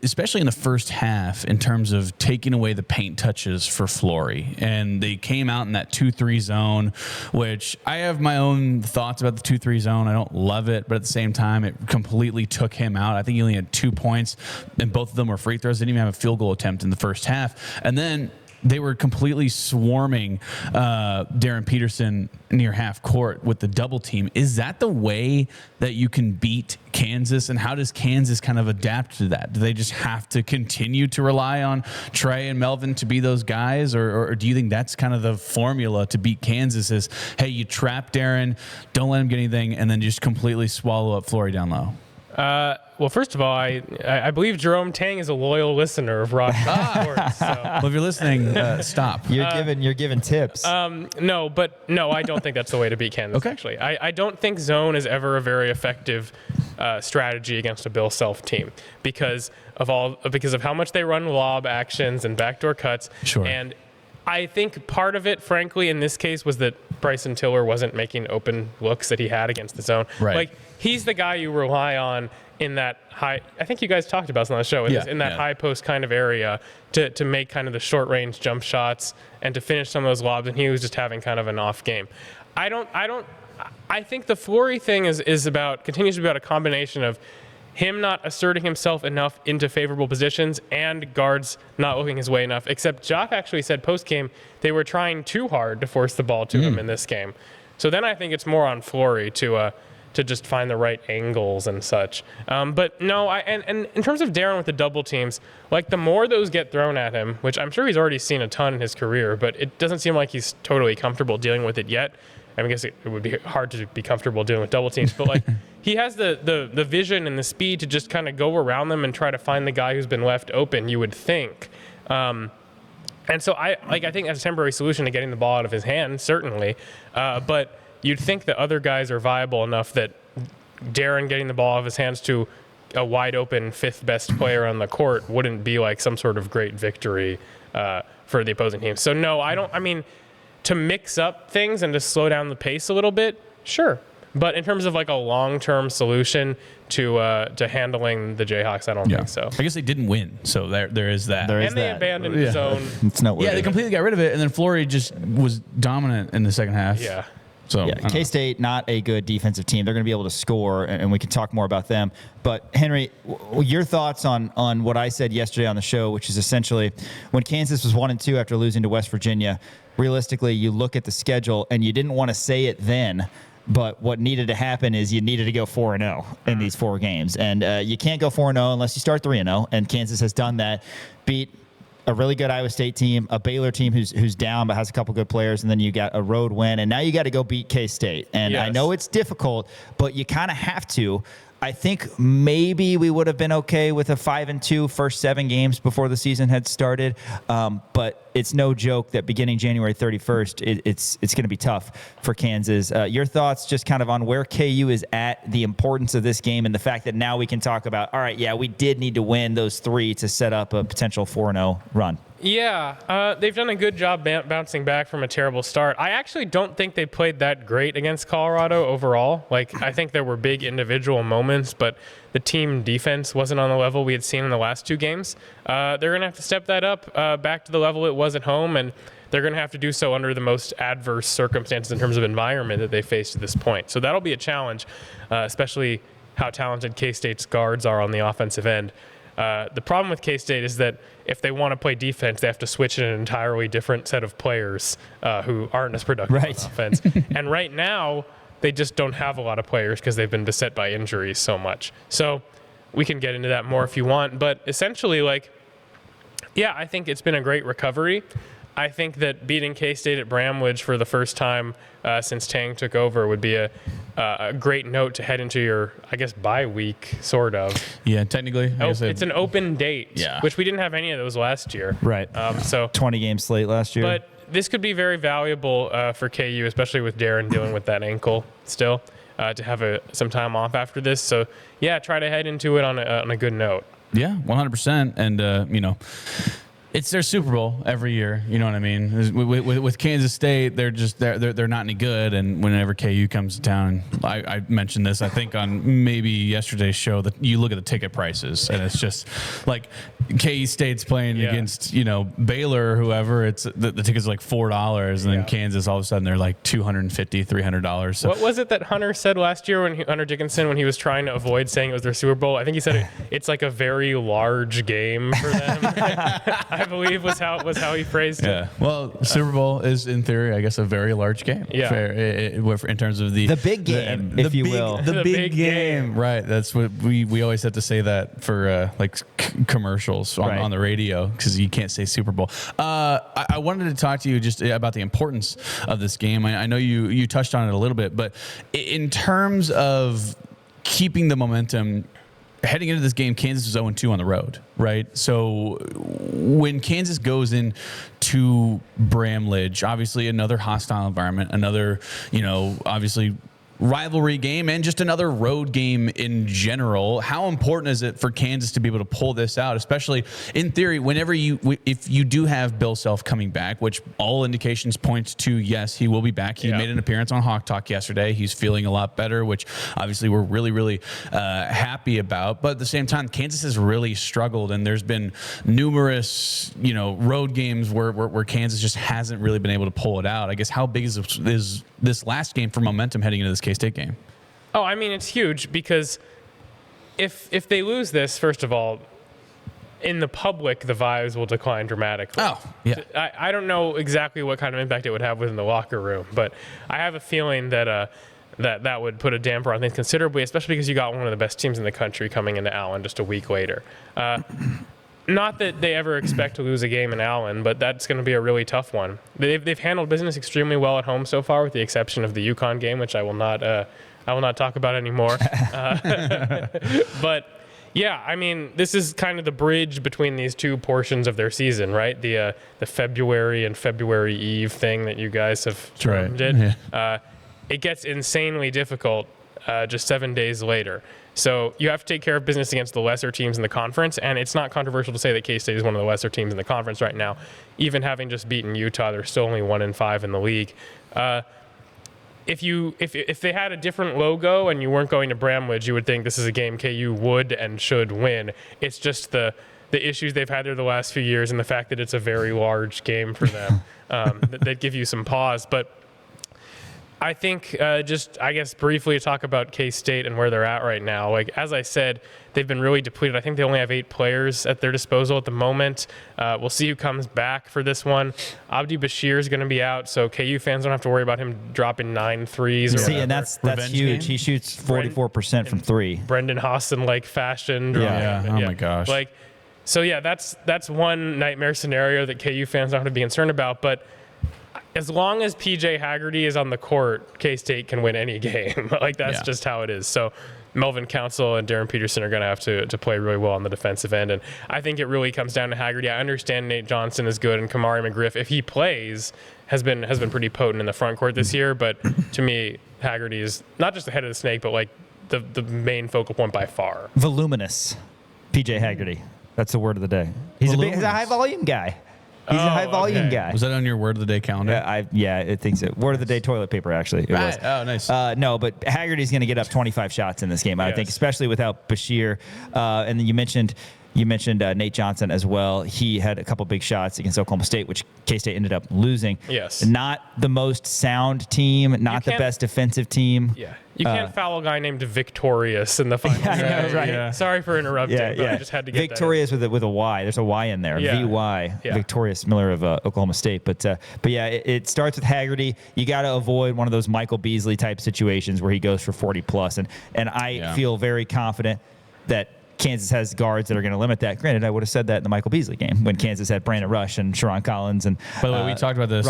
S2: especially in the first half, in terms of taking away the paint touches for Flory, and they came out in that 2-3 zone, which I have my own thoughts about the 2-3 zone. I don't love it, but at the same time, it completely took him out. I think he only had 2 points, and both of them were free throws. Didn't even have a field goal attempt in the first half. And then they were completely swarming Darren Peterson near half court with the double team. Is that the way that you can beat Kansas? And how does Kansas kind of adapt to that? Do they just have to continue to rely on Trey and Melvin to be those guys? Or do you think that's kind of the formula to beat Kansas is, hey, you trap Darren, don't let him get anything, and then just completely swallow up Flory down low?
S8: Well, first of all, I believe Jerome Tang is a loyal listener of Rock Sports. So.
S2: Well, if you're listening, stop.
S1: You're giving tips.
S8: No, I don't think that's the way to beat Kansas.
S2: Okay.
S8: Actually, I don't think zone is ever a very effective strategy against a Bill Self team because of how much they run lob actions and backdoor cuts.
S2: Sure.
S8: And I think part of it, frankly, in this case, was that Bryson Tiller wasn't making open looks that he had against the zone.
S2: Right.
S8: Like, he's the guy you rely on in that high, I think you guys talked about this on the show, in that high post kind of area to make kind of the short range jump shots and to finish some of those lobs, and he was just having kind of an off game. I think the Flory thing continues to be about a combination of him not asserting himself enough into favorable positions and guards not looking his way enough, except Jock actually said post-game they were trying too hard to force the ball to him in this game. So then I think it's more on Flory to just find the right angles and such. But no, and in terms of Darren with the double teams, like the more those get thrown at him, which I'm sure he's already seen a ton in his career, but it doesn't seem like he's totally comfortable dealing with it yet. I guess it would be hard to be comfortable dealing with double teams, but like he has the vision and the speed to just kind of go around them and try to find the guy who's been left open, you would think. And so I think that's a temporary solution to getting the ball out of his hand, certainly. But you'd think that other guys are viable enough that Darren getting the ball out of his hands to a wide open fifth best player on the court wouldn't be like some sort of great victory for the opposing team. So no, I mean, to mix up things and to slow down the pace a little bit, sure. But in terms of like a long-term solution to handling the Jayhawks, I don't think so.
S2: I guess they didn't win, so there is that.
S8: They abandoned the zone.
S1: It's noteworthy.
S2: Yeah, they completely got rid of it, and then Flory just was dominant in the second half.
S8: Yeah.
S2: So
S1: yeah, K-State, not a good defensive team. They're going to be able to score, and we can talk more about them. But, Henry, your thoughts on what I said yesterday on the show, which is essentially when Kansas was 1-2 after losing to West Virginia, realistically, you look at the schedule, and you didn't want to say it then, but what needed to happen is you needed to go 4-0 in these 4 games. And you can't go 4-0 unless you start 3-0, and Kansas has done that. Beat a really good Iowa State team, a Baylor team who's down but has a couple good players, and then you got a road win, and now you got to go beat K-State. And I know it's difficult, but you kind of have to. I think maybe we would have been okay with a 5-2 first 7 games before the season had started, but it's no joke that beginning January 31st, it's going to be tough for Kansas. Your thoughts just kind of on where KU is at, the importance of this game, and the fact that now we can talk about, all right, yeah, we did need to win those 3 to set up a potential 4-0 run.
S8: Yeah, they've done a good job bouncing back from a terrible start. I actually don't think they played that great against Colorado overall. Like, I think there were big individual moments, but the team defense wasn't on the level we had seen in the last 2 games. They're going to have to step that up back to the level it was at home, and they're going to have to do so under the most adverse circumstances in terms of environment that they faced to this point. So that'll be a challenge, especially how talented K-State's guards are on the offensive end. The problem with K-State is that if they want to play defense, they have to switch in an entirely different set of players who aren't as productive on offense. And right now, they just don't have a lot of players because they've been beset by injuries so much. So we can get into that more if you want. But essentially, like, yeah, I think it's been a great recovery. I think that beating K-State at Bramlage for the first time since Tang took over would be a great note to head into your, I guess, bye week, sort of.
S2: Yeah, technically.
S8: It's an open date,
S2: yeah,
S8: which we didn't have any of those last year.
S1: Right.
S8: So
S1: 20-game slate last year.
S8: But this could be very valuable for KU, especially with Darren dealing with that ankle still, to have some time off after this. So, yeah, try to head into it on a good note.
S2: Yeah, 100%. And, it's their Super Bowl every year. You know what I mean? With Kansas State, they're not any good. And whenever KU comes to town, I mentioned this, I think on maybe yesterday's show, that you look at the ticket prices and it's just like KU State's playing against, Baylor or whoever. It's the tickets are like $4, and then Kansas all of a sudden they're like $250, $300. So
S8: what was it that Hunter said last year Hunter Dickinson, when he was trying to avoid saying it was their Super Bowl? I think he said it's like a very large game for them. I believe was how he phrased it.
S2: Yeah. Well, Super Bowl is in theory, I guess, a very large game.
S8: Yeah.
S2: In terms of the
S1: big game, if you will.
S2: The big game. Right. That's what we always have to say that for commercials on the radio, because you can't say Super Bowl. I wanted to talk to you just about the importance of this game. I know you touched on it a little bit, but in terms of keeping the momentum, heading into this game, Kansas was 0-2 on the road, right? So when Kansas goes in to Bramlage, obviously another hostile environment, another, obviously rivalry game, and just another road game in general. How important is it for Kansas to be able to pull this out, especially in theory, if you do have Bill Self coming back, which all indications point to, yes, he will be back. He made an appearance on Hawk Talk yesterday. He's feeling a lot better, which obviously we're really, really happy about. But at the same time, Kansas has really struggled, and there's been numerous, road games where Kansas just hasn't really been able to pull it out. I guess how big is this last game for momentum heading into this K-State game?
S8: Oh, I mean, it's huge, because if they lose this, first of all, in the public, the vibes will decline dramatically.
S2: Oh, yeah.
S8: I don't know exactly what kind of impact it would have within the locker room, but I have a feeling that that would put a damper on things considerably, especially because you got one of the best teams in the country coming into Allen just a week later. not that they ever expect to lose a game in Allen, but that's going to be a really tough one. They've handled business extremely well at home so far, with the exception of the UConn game, which I will not talk about anymore. But yeah, I mean, this is kind of the bridge between these two portions of their season, right? The February and February Eve thing that you guys have termed it. Yeah. It gets insanely difficult just 7 days later. So you have to take care of business against the lesser teams in the conference, and it's not controversial to say that K-State is one of the lesser teams in the conference right now. Even having just beaten Utah, they're still only 1-5 in the league. If they had a different logo and you weren't going to Bramlage, you would think this is a game KU would and should win. It's just the issues they've had there the last few years and the fact that it's a very large game for them that give you some pause. But I think I guess briefly to talk about K-State and where they're at right now. Like, as I said, they've been really depleted. I think they only have 8 players at their disposal at the moment. We'll see who comes back for this one. Abdi Bashir is going to be out, so KU fans don't have to worry about him dropping 9 threes. Or
S1: and that's huge. Game? He shoots 44% from 3.
S8: Brendan Hassan-like fashion.
S2: Yeah. Oh my gosh.
S8: So yeah, that's one nightmare scenario that KU fans don't have to be concerned about. But as long as PJ Haggerty is on the court, K-State can win any game. That's just how it is. So Melvin Council and Darren Peterson are going to have to play really well on the defensive end. And I think it really comes down to Haggerty. I understand Nate Johnson is good, and Kamari McGriff, if he plays, has been pretty potent in the front court this year. But to me, Haggerty is not just the head of the snake, but the main focal point by far.
S1: Voluminous. PJ Haggerty. That's the word of the day. He's a high volume guy. He's a high-volume guy.
S2: Was that on your word of the day calendar?
S1: I think so. Word of the day, toilet paper, actually. It was.
S2: Oh, nice.
S1: No, but Haggerty's going to get up 25 shots in this game, I think, especially without Bashir. And then you mentioned Nate Johnson as well. He had a couple big shots against Oklahoma State, which K-State ended up losing.
S8: Yes.
S1: Not the most sound team, not the best defensive team.
S8: Yeah. You can't foul a guy named Victorious in the final.
S1: I know, right?
S8: Yeah. Sorry for interrupting, but I just had to get
S1: Victorious with a Y. There's a Y in there.
S8: Yeah.
S1: VY. Yeah. Victorious Miller of Oklahoma State. But yeah, it starts with Haggerty. You got to avoid one of those Michael Beasley type situations where he goes for 40 plus. And I feel very confident that Kansas has guards that are going to limit that. Granted, I would have said that in the Michael Beasley game when Kansas had Brandon Rush and Sharon Collins and.
S2: By the way, we talked about this.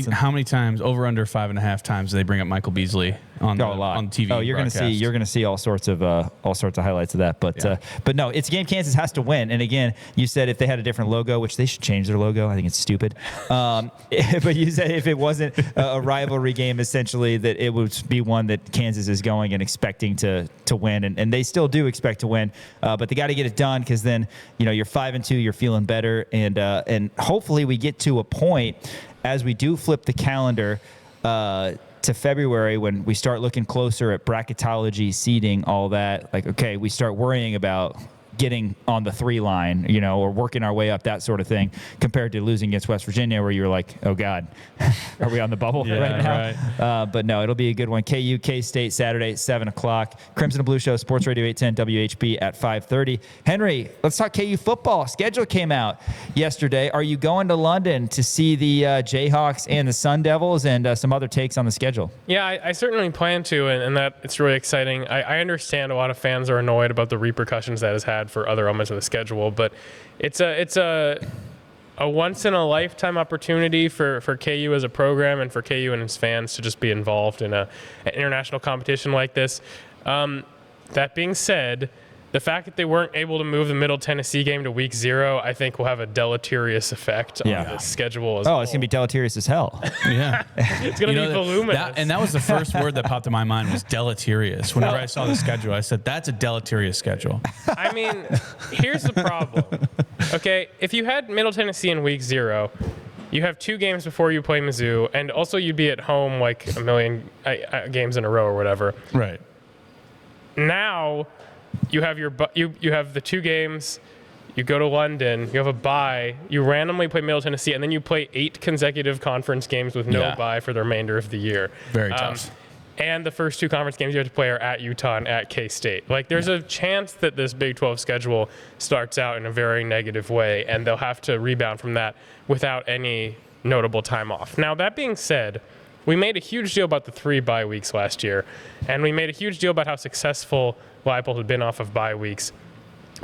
S2: How many times, over under 5.5 times, do they bring up Michael Beasley on TV?
S1: Oh, you're going to see all sorts of highlights of that. But no, it's a game Kansas has to win. And again, you said if they had a different logo, which they should change their logo. I think it's stupid. But you said if it wasn't a rivalry game, essentially that it would be one that Kansas is going and expecting to win, and they still do expect to win. But they got to get it done because then you're 5-2, you're feeling better, and hopefully we get to a point as we do flip the calendar to February when we start looking closer at bracketology, seeding, all that. Okay, we start worrying about getting on the 3 line, or working our way up, that sort of thing, compared to losing against West Virginia where you're like, oh God, are we on the bubble right now? Right. But no, it'll be a good one. KU, K-State, Saturday at 7 o'clock. Crimson and Blue Show, Sports Radio 810 WHB at 5:30. Henry, let's talk KU football. Schedule came out yesterday. Are you going to London to see the Jayhawks and the Sun Devils and some other takes on the schedule?
S8: Yeah, I certainly plan to, and that it's really exciting. I understand a lot of fans are annoyed about the repercussions that has had for other elements of the schedule, but it's a once in a lifetime opportunity for KU as a program and for KU and its fans to just be involved in an international competition like this. That being said, the fact that they weren't able to move the Middle Tennessee game to week 0, I think will have a deleterious effect on the schedule as well.
S1: It's going to be deleterious as hell.
S2: Yeah.
S8: It's going to be voluminous.
S2: That was the first word that popped in my mind was deleterious. Whenever I saw the schedule, I said, that's a deleterious schedule.
S8: I mean, here's the problem. Okay, if you had Middle Tennessee in week 0, you have 2 games before you play Mizzou, and also you'd be at home like a million games in a row or whatever.
S2: Right.
S8: Now you have you have the 2 games, you go to London, you have a bye, you randomly play Middle Tennessee, and then you play 8 consecutive conference games with no bye for the remainder of the year.
S2: Very tough.
S8: And the first 2 conference games you have to play are at Utah and at K-State. There's a chance that this Big 12 schedule starts out in a very negative way, and they'll have to rebound from that without any notable time off. Now, that being said, we made a huge deal about the 3 bye weeks last year, and we made a huge deal about how successful Leipold had been off of bye weeks.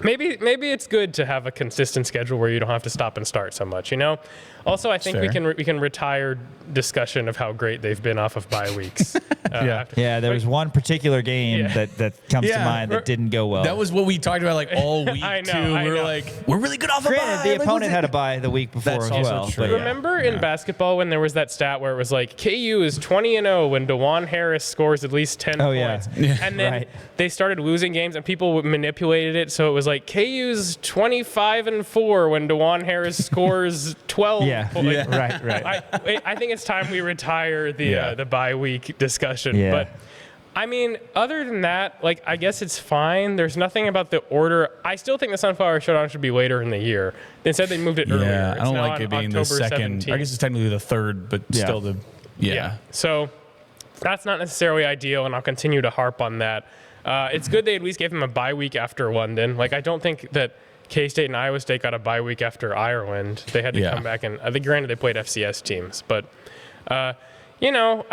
S8: maybe it's good to have a consistent schedule where you don't have to stop and start so much, you know? Also, I think we can retire discussion of how great they've been off of bye weeks.
S1: There was one particular game that comes to mind that didn't go well.
S2: That was what we talked about like all week too. We were like, we're really good off of
S1: Granted,
S2: bye.
S1: the opponent had a bye the week before
S2: That's
S1: as
S2: also
S1: well.
S2: true.
S1: But
S8: Remember in basketball when there was that stat where it was like KU is 20-0 when DeJuan Harris scores at least 10 points. And then they started losing games and people manipulated it. So it was like KU's 25-4 when DeJuan Harris scores 12 points.
S1: Right.
S8: I think it's time we retire the bye week discussion.
S1: Yeah.
S8: But I mean, other than that, like, I guess it's fine. There's nothing about the order. I still think the Sunflower Showdown should be later in the year. Instead, they moved it earlier.
S2: Yeah,
S8: It's
S2: I don't
S8: now
S2: like
S8: on
S2: it being the
S8: October
S2: second.
S8: 17th.
S2: I guess it's technically the third, but still the
S8: So that's not necessarily ideal, and I'll continue to harp on that. It's good they at least gave him a bye week after London. Like, I don't think that K-State and Iowa State got a bye week after Ireland. They had to come back, and I think granted they played FCS teams, but you know,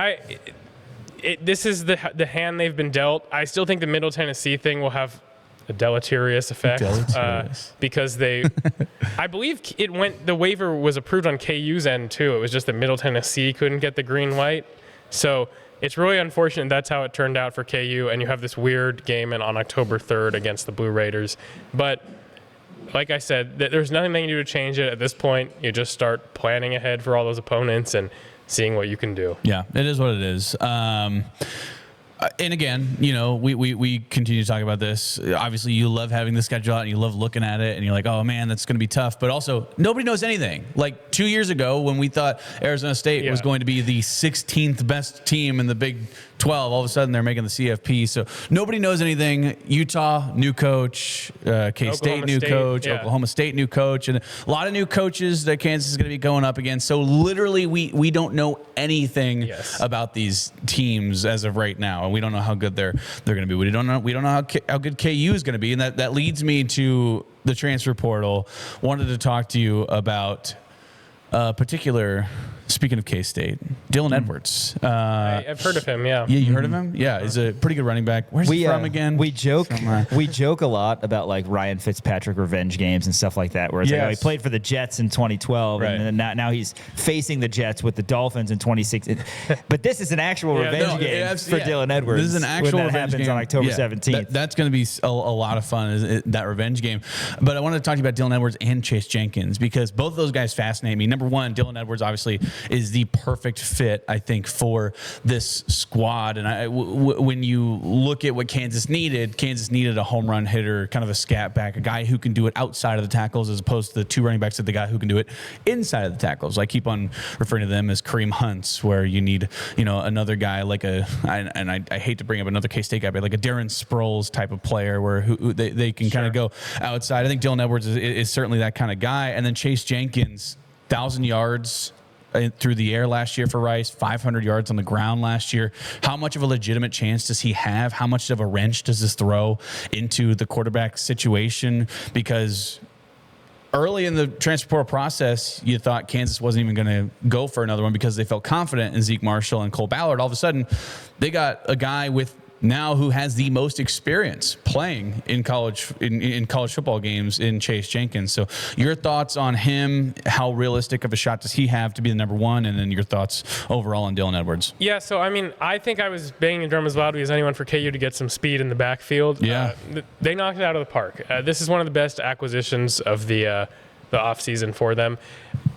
S8: this is the hand they've been dealt. I still think the Middle Tennessee thing will have a deleterious effect because I believe the waiver was approved on KU's end too. It was just that Middle Tennessee couldn't get the green light. So it's really unfortunate that's how it turned out for KU, and you have this weird game on October 3rd against the Blue Raiders. But like I said, there's nothing they can do to change it at this point. You just start planning ahead for all those opponents and seeing what you can do.
S2: Yeah, it is what it is. And again, you know, we continue to talk about this. Obviously, you love having the schedule out and you love looking at it and you're like, oh man, that's going to be tough. But also, nobody knows anything. Like 2 years ago, when we thought Arizona State was going to be the 16th best team in the Big 12, all of a sudden they're making the CFP. So nobody knows anything. Utah, new coach. K-State, new coach. Oklahoma State, new coach. And a lot of new coaches that Kansas is going to be going up against. So literally, we don't know anything about these teams as of right now. And we don't know how good they're going to be. We don't know how good KU is going to be. And that leads me to the transfer portal. Wanted to talk to you about particular, speaking of K-State, Dylan Edwards.
S8: I've heard of him,
S2: Yeah, you heard of him? Yeah, he's a pretty good running back. Where's he from again?
S1: We joke a lot about like Ryan Fitzpatrick revenge games and stuff like that, where it's like, oh, he played for the Jets in 2012, and then now he's facing the Jets with the Dolphins in 2016. But this is an actual revenge game for Dylan Edwards.
S2: This is an actual
S1: when that
S2: revenge
S1: happens
S2: game
S1: on October 17th.
S2: That's going to be a lot of fun, that revenge game. But I wanted to talk to you about Dylan Edwards and Chase Jenkins, because both of those guys fascinate me. Number one, Dylan Edwards obviously is the perfect fit, I think, for this squad. And when you look at what Kansas needed a home run hitter, kind of a scat back, a guy who can do it outside of the tackles as opposed to the two running backs of the guy who can do it inside of the tackles. I keep on referring to them as Kareem Hunts, where you need, another guy like I hate to bring up another K-State guy, but like a Darren Sproles type of player where who they can kind of go outside. I think Dylan Edwards is certainly that kind of guy. And then Chase Jenkins, 1,000 yards through the air last year for Rice, 500 yards on the ground last year. How much of a legitimate chance does he have? How much of a wrench does this throw into the quarterback situation? Because early in the transfer portal process, you thought Kansas wasn't even going to go for another one because they felt confident in Zeke Marshall and Cole Ballard. All of a sudden, they got a guy with now who has the most experience playing in college in college football games in Chase Jenkins. So your thoughts on him, how realistic of a shot does he have to be the number one, and then your thoughts overall on Dylan Edwards?
S8: Yeah, so I mean, I think I was banging the drum as loudly as anyone for KU to get some speed in the backfield.
S2: Yeah.
S8: They knocked it out of the park. This is one of the best acquisitions of the offseason for them.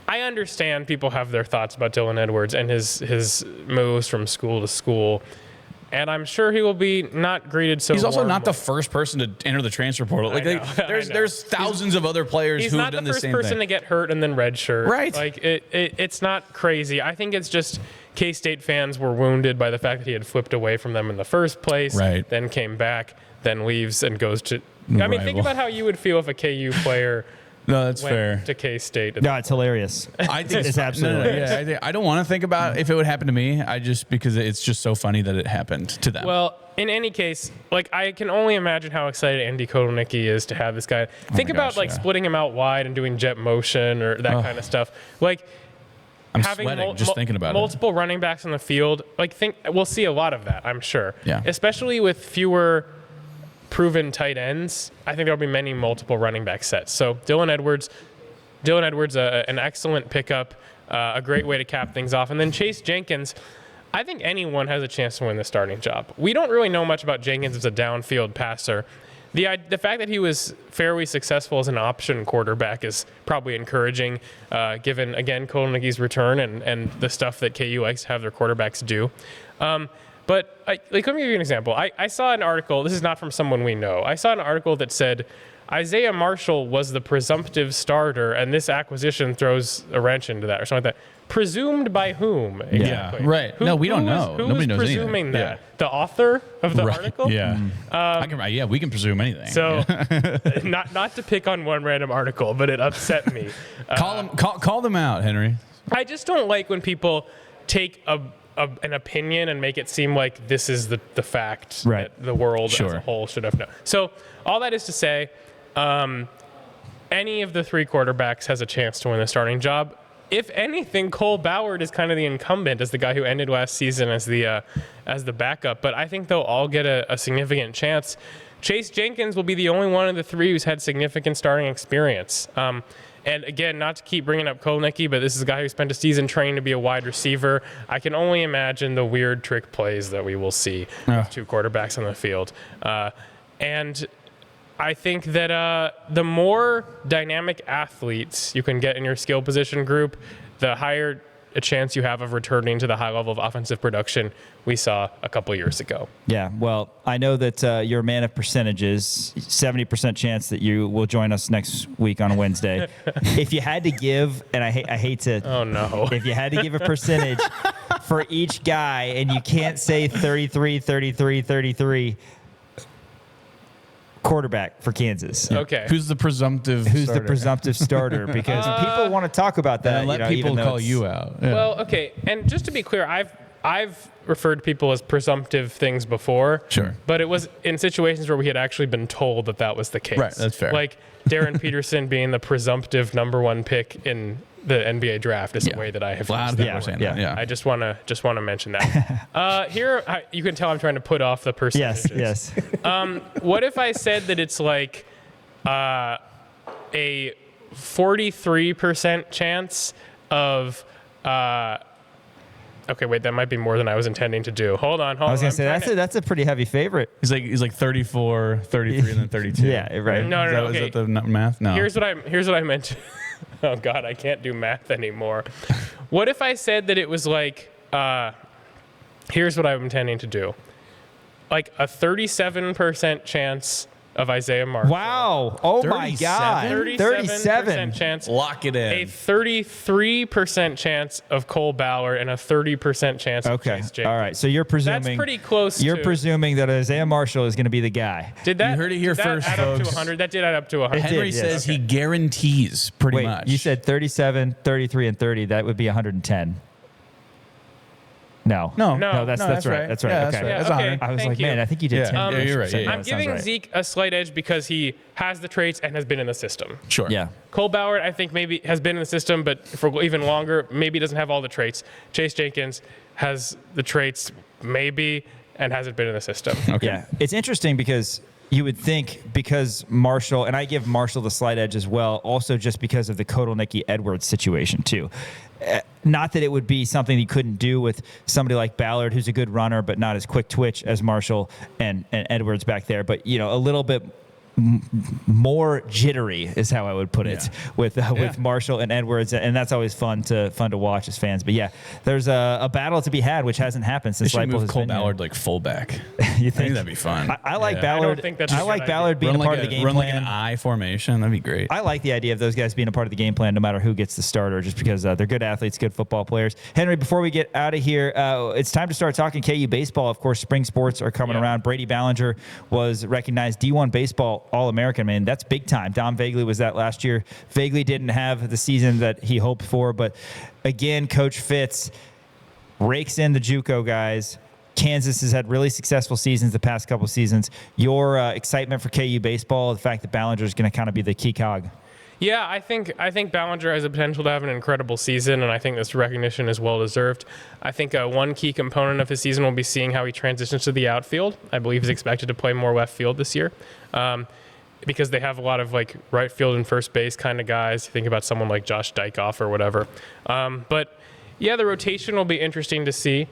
S8: I understand people have their thoughts about Dylan Edwards and his moves from school to school. And I'm sure he will be not greeted so.
S2: He's also not the first person to enter the transfer portal. Like there's thousands of other players who have done the same thing. He's not the first person
S8: to get hurt and then redshirt.
S2: Right.
S8: Like it's not crazy. I think it's just K-State fans were wounded by the fact that he had flipped away from them in the first place.
S2: Right.
S8: Then came back, then leaves and goes to. I mean, think about how you would feel if a KU player.
S2: No, that's fair.
S8: To K-State.
S1: No, it's hilarious.
S2: I think
S1: it's absolutely
S2: hilarious. I don't want to think about if it would happen to me. Because it's just so funny that it happened to them.
S8: Well, in any case, like I can only imagine how excited Andy Kotelnicki is to have this guy. Think about splitting him out wide and doing jet motion or that kind of stuff. Like
S2: I'm sweating just thinking about
S8: multiple running backs on the field. Like we'll see a lot of that, I'm sure.
S2: Yeah.
S8: Especially with fewer proven tight ends, I think there'll be many multiple running back sets. So Dylan Edwards, an excellent pickup, a great way to cap things off. And then Chase Jenkins, I think anyone has a chance to win the starting job. We don't really know much about Jenkins as a downfield passer. The fact that he was fairly successful as an option quarterback is probably encouraging, given, again, Kotelnicki's return and the stuff that KU likes to have their quarterbacks do. But let me give you an example. I saw an article. This is not from someone we know. I saw an article that said Isaiah Marshall was the presumptive starter, and this acquisition throws a wrench into that or something like that. Presumed by whom? Exactly?
S2: Yeah, right. No, we don't know. Nobody knows
S8: presuming
S2: anything.
S8: that? The author of the article?
S2: Yeah. We can presume anything.
S8: So, not to pick on one random article, but it upset me.
S2: Call them out, Henry.
S8: I just don't like when people take an opinion and make it seem like this is the fact that the world as a whole should have known. So all that is to say, any of the three quarterbacks has a chance to win the starting job. If anything, Cole Ballard is kind of the incumbent as the guy who ended last season as the backup. But I think they'll all get a significant chance. Chase Jenkins will be the only one of the three who's had significant starting experience. And again, not to keep bringing up Kotelnicki, but this is a guy who spent a season training to be a wide receiver. I can only imagine the weird trick plays that we will see with two quarterbacks on the field. And I think that the more dynamic athletes you can get in your skill position group, the higher a chance you have of returning to the high level of offensive production we saw a couple years ago. Yeah, well, I know that you're a man of percentages, 70% chance that you will join us next week on Wednesday. If you had to give, and I hate to, oh no, if you had to give a percentage for each guy, and you can't say 33, 33, 33, quarterback for Kansas. Okay.
S2: Who's the presumptive
S8: starter?
S1: Because people want to talk about that.
S2: Let people call you out.
S8: Yeah. Well, okay. And just to be clear, I've referred to people as presumptive things before.
S2: Sure.
S8: But it was in situations where we had actually been told that was the case.
S2: Right, that's fair.
S8: Like Darren Peterson being the presumptive number one pick in the NBA draft is the way that I have used that.
S2: Yeah.
S8: I just want to mention that. Here, you can tell I'm trying to put off the percentages.
S1: Yes.
S8: What if I said that it's like a 43% chance of okay, wait, that might be more than I was intending to do. Hold on.
S1: I was going to say, that's a pretty heavy favorite.
S2: He's like 34, 33, and then 32.
S1: Yeah, right.
S8: No.
S2: Is that the math? No.
S8: Here's what I meant to, oh, God, I can't do math anymore. What if I said that it was like, here's what I'm intending to do. Like a 37% chance of Isaiah Marshall.
S1: Wow. Oh, my God.
S8: 37% chance.
S2: Lock it in.
S8: A 33% chance of Cole Ballard and a 30% chance of Chase Jenkins.
S1: All right. So you're presuming.
S8: That's pretty close.
S1: You're presuming that Isaiah Marshall is going to be the guy.
S8: Did that?
S2: You heard it here first,
S8: add
S2: folks.
S8: Up to 100? That did add up to 100.
S2: Henry says he guarantees pretty much.
S1: You said 37, 33, and 30. That would be 110. No, that's right. That's right.
S2: Yeah,
S1: okay.
S2: That's right.
S8: Okay.
S1: I was like,
S8: you.
S1: man, I think you did 10.
S2: Yeah, you're right. Yeah.
S8: I'm giving Zeke a slight edge because he has the traits and has been in the system.
S2: Sure.
S1: Yeah.
S8: Cole Ballard, I think maybe has been in the system, but for even longer, maybe doesn't have all the traits. Chase Jenkins has the traits, maybe, and hasn't been in the system.
S2: Okay.
S1: Yeah. It's interesting because you would think because Marshall, and I give Marshall the slight edge as well, also just because of the Kotelnicki Edwards situation too. Not that it would be something he couldn't do with somebody like Ballard, who's a good runner, but not as quick twitch as Marshall and Edwards back there. But, a little bit more jittery is how I would put it with Marshall and Edwards, and that's always fun to watch as fans. But there's a battle to be had, which hasn't happened since Leipold has
S2: Cole
S1: been
S2: Ballard
S1: here.
S2: like fullback.
S1: You
S2: I think that'd be fun.
S1: I like Ballard.
S8: I don't think that's
S1: I like Ballard being a part of the game
S2: run
S1: plan.
S2: Like an I formation. That'd be great.
S1: I like the idea of those guys being a part of the game plan, no matter who gets the starter, just because they're good athletes, good football players. Henry, before we get out of here, it's time to start talking KU baseball. Of course, spring sports are coming around. Brady Ballinger was recognized D1 baseball All-American. Man, that's big time. Dom Vagley was that last year. Vagley didn't have the season that he hoped for, but again, Coach Fitz rakes in the JUCO guys. Kansas has had really successful seasons the past couple seasons. Your excitement for KU baseball, the fact that Ballinger is going to kind of be the key cog.
S8: Yeah, I think Ballinger has the potential to have an incredible season, and I think this recognition is well deserved. I think one key component of his season will be seeing how he transitions to the outfield. I believe he's expected to play more left field this year, because they have a lot of like right field and first base kind of guys. You think about someone like Josh Dykoff or whatever. But yeah, the rotation will be interesting to see.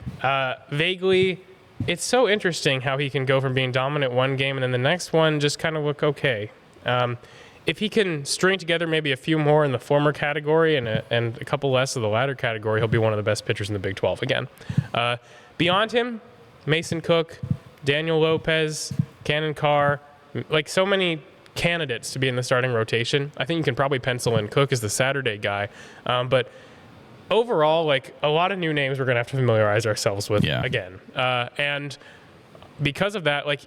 S8: Vaguely, it's so interesting how he can go from being dominant one game and then the next one just kind of look okay. If he can string together maybe a few more in the former category and a couple less of the latter category, he'll be one of the best pitchers in the Big 12 again. Beyond him, Mason Cook, Daniel Lopez, Cannon Carr, like so many candidates to be in the starting rotation. I think you can probably pencil in Cook as the Saturday guy. But overall, like a lot of new names we're going to have to familiarize ourselves with again. And because of that, like,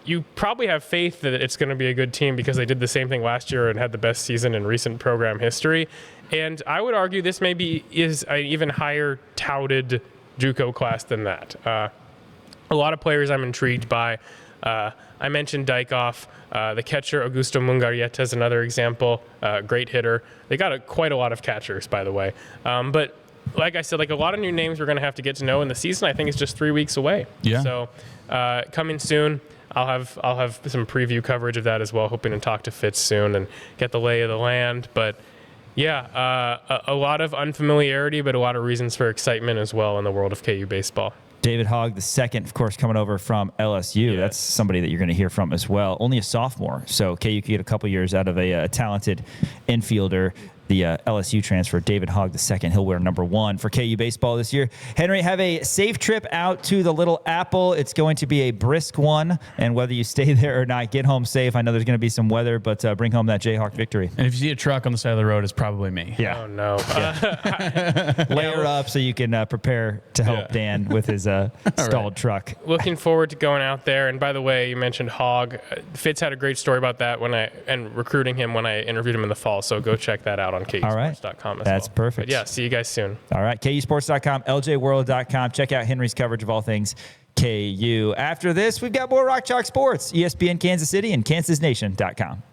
S8: you probably have faith that it's going to be a good team because they did the same thing last year and had the best season in recent program history. And I would argue this maybe is an even higher touted JUCO class than that. A lot of players I'm intrigued by. I mentioned Dykoff. The catcher, Augusto Mungarieta, is another example. Great hitter. They got quite a lot of catchers, by the way. But like I said, like a lot of new names we're going to have to get to know in the season. I think it's just 3 weeks away.
S2: Yeah.
S8: So coming soon. I'll have some preview coverage of that as well, hoping to talk to Fitz soon and get the lay of the land. But yeah, a lot of unfamiliarity, but a lot of reasons for excitement as well in the world of KU baseball.
S1: David Hogg, the second, of course, coming over from LSU.
S8: Yeah.
S1: That's somebody that you're going to hear from as well. Only a sophomore, so KU could get a couple years out of a talented infielder. The LSU transfer, David Hogg II. He'll wear number 1 for KU baseball this year. Henry, have a safe trip out to the Little Apple. It's going to be a brisk one, and whether you stay there or not, get home safe. I know there's going to be some weather, but bring home that Jayhawk victory.
S2: And if you see a truck on the side of the road, it's probably me.
S1: Yeah.
S8: Oh, no.
S1: Layer up so you can prepare to help Dan with his stalled truck.
S8: Looking forward to going out there. And by the way, you mentioned Hogg. Fitz had a great story about that and recruiting him when I interviewed him in the fall. So go check that out on KUSports.com as
S1: That's
S8: well.
S1: perfect.
S8: But yeah, see you guys soon.
S1: All right, KUSports.com, LJWorld.com. Check out Henry's coverage of all things KU. After this, we've got more Rock Chalk Sports, ESPN Kansas City and KansasNation.com.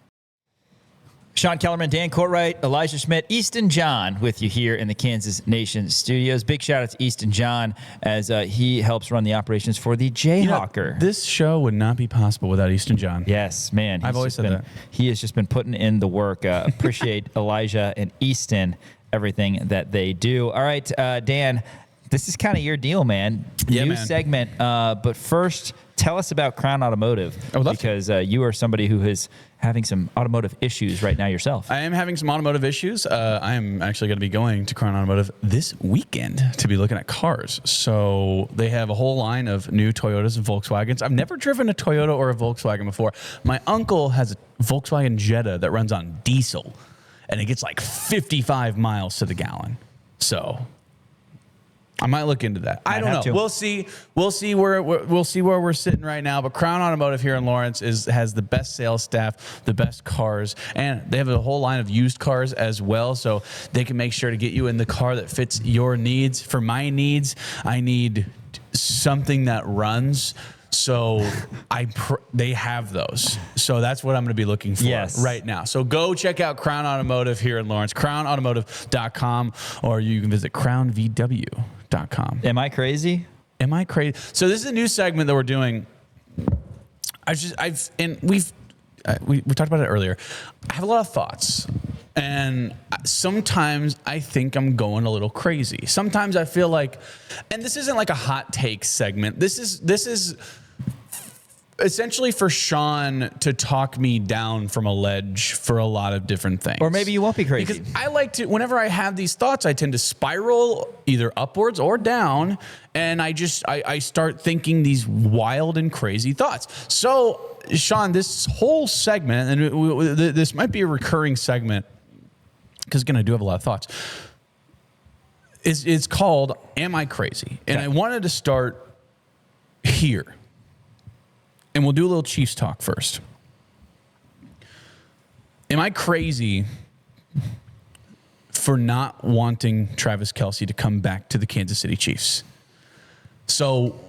S1: Sean Kellerman, Dan Courtwright, Elijah Schmidt, Easton John with you here in the Kansas Nation studios. Big shout out to Easton John as he helps run the operations for the Jayhawker.
S2: This show would not be possible without Easton John.
S1: Yes, man.
S2: I've always said that.
S1: He has just been putting in the work. Appreciate Elijah and Easton, everything that they do. All right, Dan, this is kind of your deal, man.
S2: Yeah,
S1: New
S2: man.
S1: segment. But first, tell us about Crown Automotive.
S2: I would love to.
S1: Because you are somebody who is having some automotive issues right now yourself.
S2: I am having some automotive issues. I am actually going to be going to Crown Automotive this weekend to be looking at cars. So they have a whole line of new Toyotas and Volkswagens. I've never driven a Toyota or a Volkswagen before. My uncle has a Volkswagen Jetta that runs on diesel, and it gets like 55 miles to the gallon. So I might look into that. I don't know. We'll see. We'll see where we're sitting right now. But Crown Automotive here in Lawrence has the best sales staff, the best cars, and they have a whole line of used cars as well. So they can make sure to get you in the car that fits your needs. For my needs, I need something that runs. So they have those. So that's what I'm going to be looking for right now. So go check out Crown Automotive here in Lawrence, crownautomotive.com, or you can visit crownvw.com.
S1: Am I crazy?
S2: Am I crazy? So this is a new segment that we're doing. We talked about it earlier. I have a lot of thoughts. And sometimes I think I'm going a little crazy. Sometimes I feel like, and this isn't like a hot take segment. This is essentially for Sean to talk me down from a ledge for a lot of different things.
S1: Or maybe you won't be crazy.
S2: Because I like to, whenever I have these thoughts, I tend to spiral either upwards or down. And I start thinking these wild and crazy thoughts. So Sean, this whole segment, and this might be a recurring segment, because again, I do have a lot of thoughts. It's called Am I Crazy? And I wanted to start here. And we'll do a little Chiefs talk first. Am I crazy for not wanting Travis Kelce to come back to the Kansas City Chiefs? So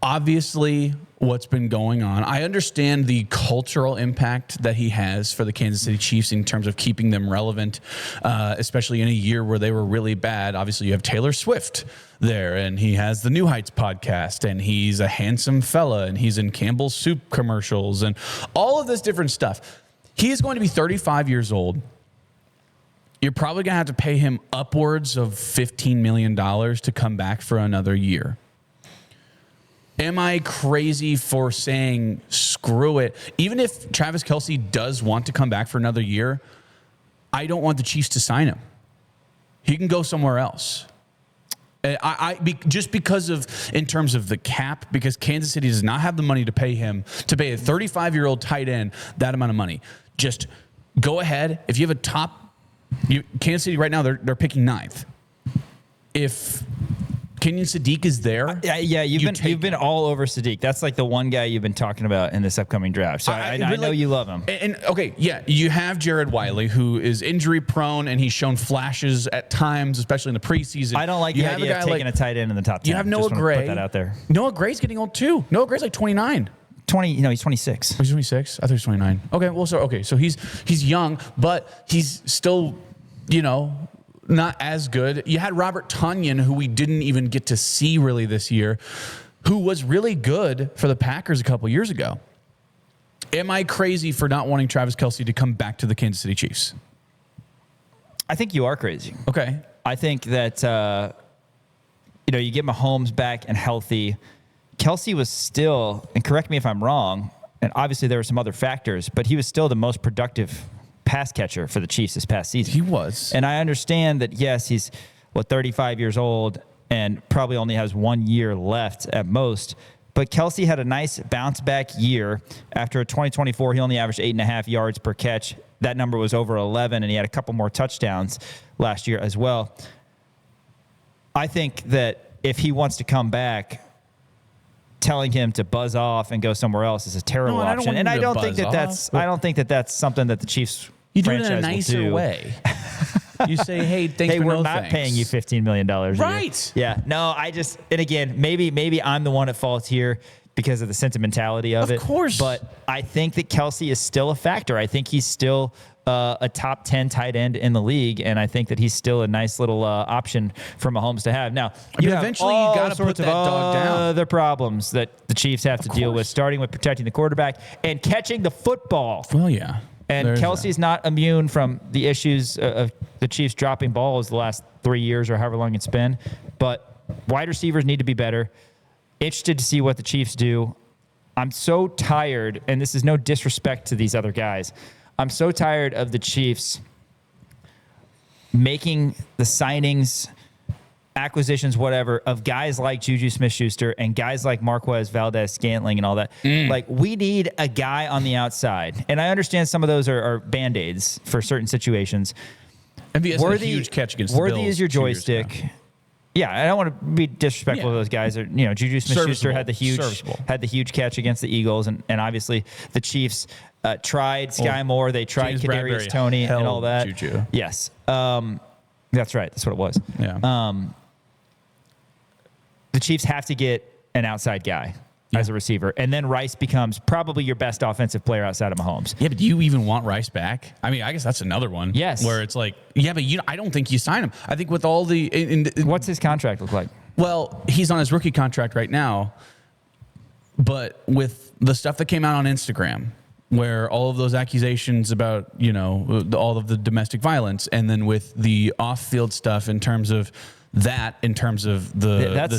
S2: obviously what's been going on. I understand the cultural impact that he has for the Kansas City Chiefs in terms of keeping them relevant, especially in a year where they were really bad. Obviously, you have Taylor Swift there, and he has the New Heights podcast, and he's a handsome fella, and he's in Campbell's Soup commercials, and all of this different stuff. He is going to be 35 years old. You're probably going to have to pay him upwards of $15 million to come back for another year. Am I crazy for saying screw it? Even if Travis Kelce does want to come back for another year, I don't want the Chiefs to sign him. He can go somewhere else. Just because of, in terms of the cap, because Kansas City does not have the money to pay him, to pay a 35-year-old tight end that amount of money. Just go ahead. If you have a top, Kansas City right now, they're picking 9th. If Kenyon Sadiq is there.
S1: You've been all over Sadiq. That's like the one guy you've been talking about in this upcoming draft. So I know you love him.
S2: And okay, yeah, you have Jared Wiley, who is injury prone, and he's shown flashes at times, especially in the preseason.
S1: I don't like the idea of taking a tight end in the top 10.
S2: You have Noah Gray.
S1: Put that out there.
S2: Noah Gray's getting old too. Noah Gray's like 29.
S1: 20. No, he's 26.
S2: Oh, he's 26. I thought he was 29. Okay, well, so he's young, but he's still, not as good. You had Robert Tonyan, who we didn't even get to see really this year, who was really good for the Packers a couple years ago. Am I crazy for not wanting Travis Kelce to come back to the Kansas City Chiefs?
S1: I think you are crazy.
S2: Okay.
S1: I think that, you get Mahomes back and healthy. Kelce was still, and correct me if I'm wrong, and obviously there were some other factors, but he was still the most productive pass catcher for the Chiefs this past season.
S2: He was.
S1: And I understand that, yes, he's, 35 years old and probably only has 1 year left at most. But Kelce had a nice bounce back year. After 2024, he only averaged 8.5 yards per catch. That number was over 11, and he had a couple more touchdowns last year as well. I think that if he wants to come back, telling him to buzz off and go somewhere else is a terrible option. And I don't think that that's something that the Chiefs
S2: you do it in a nicer way. You say, hey, thanks for
S1: we're
S2: no
S1: not
S2: thanks.
S1: paying you $15 million.
S2: Right.
S1: Yeah. No, and again, maybe I'm the one at fault here because of the sentimentality of it.
S2: Of course.
S1: But I think that Kelce is still a factor. I think he's still a top 10 tight end in the league, and I think that he's still a nice little option for Mahomes to have. Now,
S2: eventually you got to put that dog down.
S1: Other problems that the Chiefs have to deal with, starting with protecting the quarterback and catching the football.
S2: Well, yeah.
S1: And Kelce's not immune from the issues of the Chiefs dropping balls the last 3 years or however long it's been. But wide receivers need to be better. Interested to see what the Chiefs do. I'm so tired, and this is no disrespect to these other guys. I'm so tired of the Chiefs making the signings, acquisitions, whatever, of guys like Juju Smith-Schuster and guys like Marquez Valdez-Scantling and all that. Like, we need a guy on the outside. And I understand some of those are Band-Aids for certain situations.
S2: MVS had a huge catch against the Bills.
S1: Worthy is your joystick. Yeah, I don't want to be disrespectful to those guys. Juju Smith-Schuster had the huge catch against the Eagles, and obviously the Chiefs tried Sky Moore. They tried
S2: James
S1: Kadarius
S2: Bradbury
S1: Toney and all that.
S2: Juju.
S1: Yes, that's right. That's what it was.
S2: Yeah.
S1: The Chiefs have to get an outside guy as a receiver, and then Rice becomes probably your best offensive player outside of Mahomes.
S2: Yeah, but do you even want Rice back? I mean, I guess that's another one.
S1: Yes.
S2: Where it's like, yeah, but I don't think you sign him. I think with all
S1: What's his contract look like?
S2: Well, he's on his rookie contract right now, but with the stuff that came out on Instagram, where all of those accusations about, all of the domestic violence, and then with the off-field stuff in terms of the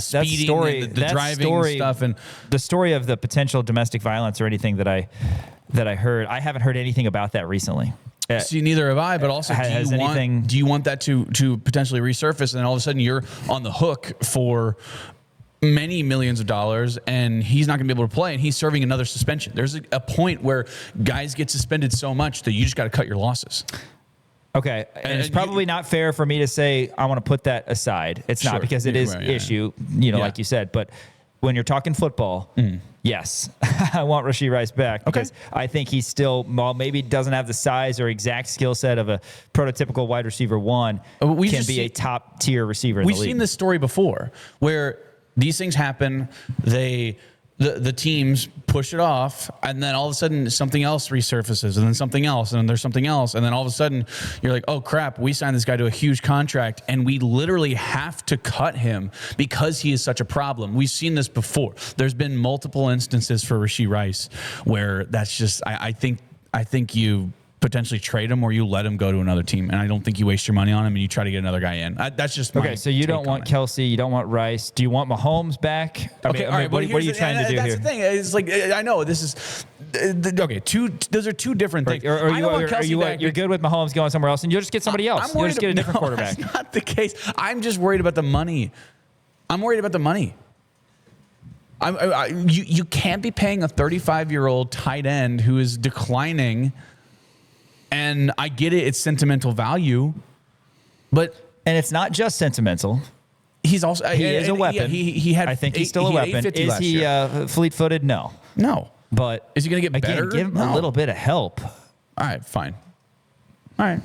S2: speeding, the driving stuff, and
S1: the story of the potential domestic violence or anything that I heard. I haven't heard anything about that recently.
S2: See, neither have I. But also, do you want that to potentially resurface, and then all of a sudden you're on the hook for many millions of dollars, and he's not going to be able to play, and he's serving another suspension? There's a point where guys get suspended so much that you just got to cut your losses.
S1: Okay, and it's probably not fair for me to say I want to put that aside. It's not, because it is issue, like you said. But when you're talking football, yes, I want Rashee Rice back because I think he's still, maybe doesn't have the size or exact skill set of a prototypical wide receiver one, can be a top tier receiver in the league.
S2: We've seen this story before where these things happen. They the teams push it off, and then all of a sudden something else resurfaces, and then something else, and then there's something else, and then all of a sudden you're like, oh crap, we signed this guy to a huge contract, and we literally have to cut him because he is such a problem. We've seen this before. There's been multiple instances for Rashee Rice where that's just, I think you potentially trade him or you let him go to another team, and I don't think you waste your money on him and you try to get another guy in. That's just my
S1: okay. So you don't want Kelsey, you don't want Rice. Do you want Mahomes back?
S2: All right.
S1: What are you trying to do
S2: that's
S1: here?
S2: The thing. It's like I know this is okay. Those are two different things.
S1: Or you're good with Mahomes going somewhere else, and you'll just get somebody else. You'll just get a different quarterback.
S2: That's not the case. I'm just worried about the money. You can't be paying a 35-year-old tight end who is declining. And I get it; it's sentimental value, and
S1: it's not just sentimental.
S2: He's also
S1: he is a weapon.
S2: Yeah, he had.
S1: I think he's still a weapon. Is he fleet-footed? No. But
S2: is he going to get better?
S1: Give him a little bit of help.
S2: All right, fine. All right.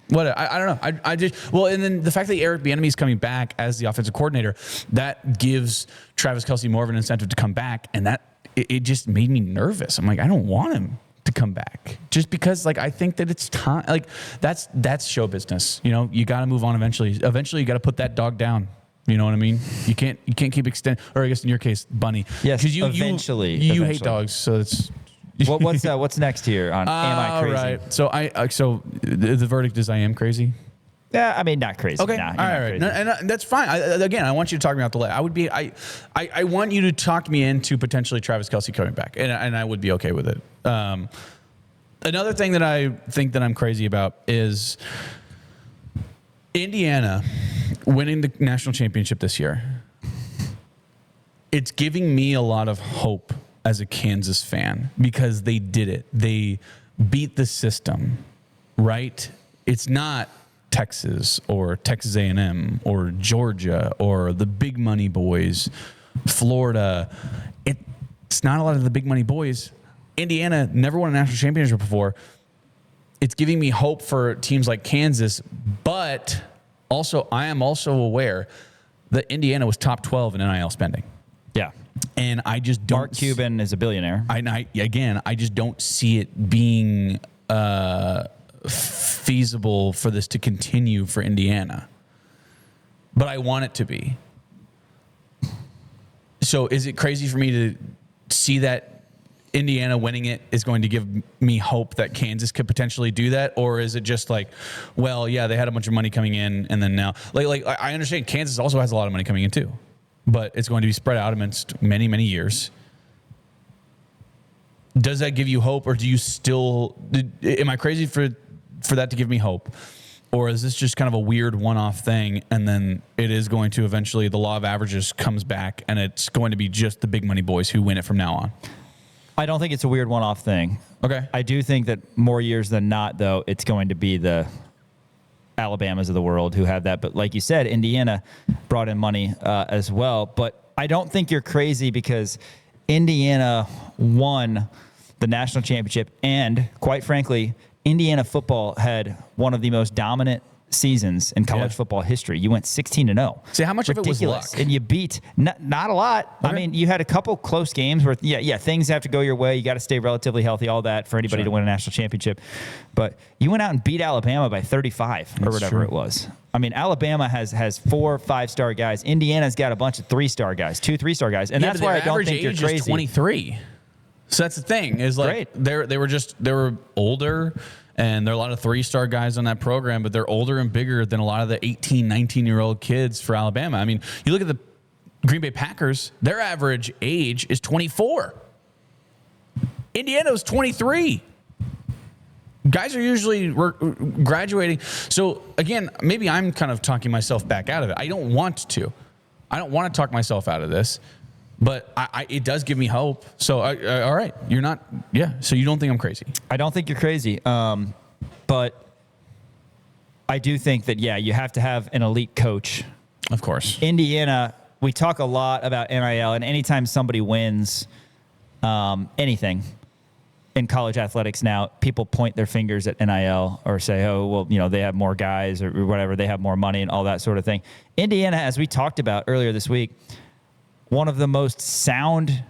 S2: What I don't know. I just and then the fact that Eric Bieniemy is coming back as the offensive coordinator, that gives Travis Kelce more of an incentive to come back, and that it just made me nervous. I'm like, I don't want him to come back just because I think that it's time. That's show business. You got to move on eventually. Eventually you got to put that dog down. You know what I mean? You can't keep extending, or I guess in your case, Bunny.
S1: Yes.
S2: Because
S1: eventually
S2: you hate dogs. So it's
S1: what's next here on Am I Crazy?
S2: Right. So so the verdict is I am crazy.
S1: Yeah, I mean, not crazy.
S2: Okay,
S1: nah,
S2: all right, no, and that's fine. Again, I want you to talk me out the leg. I want you to talk me into potentially Travis Kelce coming back, and I would be okay with it. Another thing that I think that I'm crazy about is Indiana winning the national championship this year. It's giving me a lot of hope as a Kansas fan because they did it. They beat the system, right? It's not Texas or Texas A&M or Georgia or the big money boys, Florida. It's not a lot of the big money boys. Indiana never won a national championship before. It's giving me hope for teams like Kansas, but also I am also aware that Indiana was top 12 in NIL spending.
S1: Yeah.
S2: And I just don't.
S1: Mark Cuban is a billionaire.
S2: I just don't see it being feasible for this to continue for Indiana. But I want it to be. So is it crazy for me to see that Indiana winning it is going to give me hope that Kansas could potentially do that? Or is it just like, well, yeah, they had a bunch of money coming in and then now like I understand Kansas also has a lot of money coming in too, but it's going to be spread out amongst many, many years. Does that give you hope, or do you still? Am I crazy for that to give me hope, or is this just kind of a weird one-off thing, and then it is going to eventually the law of averages comes back, and it's going to be just the big money boys who win it from now on?
S1: I don't think it's a weird one-off thing.
S2: Okay.
S1: I do think that more years than not, though, it's going to be the Alabamas of the world who have that. But like you said, Indiana brought in money as well. But I don't think you're crazy because Indiana won the national championship. And quite frankly, Indiana football had one of the most dominant seasons in college football history. You went 16-0.
S2: See, how much of it was luck?
S1: And you beat not a lot. Okay. I mean, you had a couple close games where things have to go your way. You got to stay relatively healthy, all that for anybody to win a national championship. But you went out and beat Alabama by 35 or whatever it was. I mean, Alabama has 4 5-star guys. Indiana's got a bunch of 3-star guys, 2 3-star guys, and that's why I don't think you're crazy.
S2: Is 23. So that's the thing is like they were older. And there are a lot of 3-star guys on that program, but they're older and bigger than a lot of the 18, 19-year-old kids for Alabama. I mean, you look at the Green Bay Packers, their average age is 24. Indiana's 23. Guys are usually graduating. So, again, maybe I'm kind of talking myself back out of it. I don't want to. I don't want to talk myself out of this. But it does give me hope. So, all right, you're not, so you don't think I'm crazy?
S1: I don't think you're crazy. But I do think that, you have to have an elite coach.
S2: Of course.
S1: Indiana, we talk a lot about NIL, and anytime somebody wins anything in college athletics now, people point their fingers at NIL or say, oh, well, they have more guys or whatever, they have more money and all that sort of thing. Indiana, as we talked about earlier this week, one of the most sound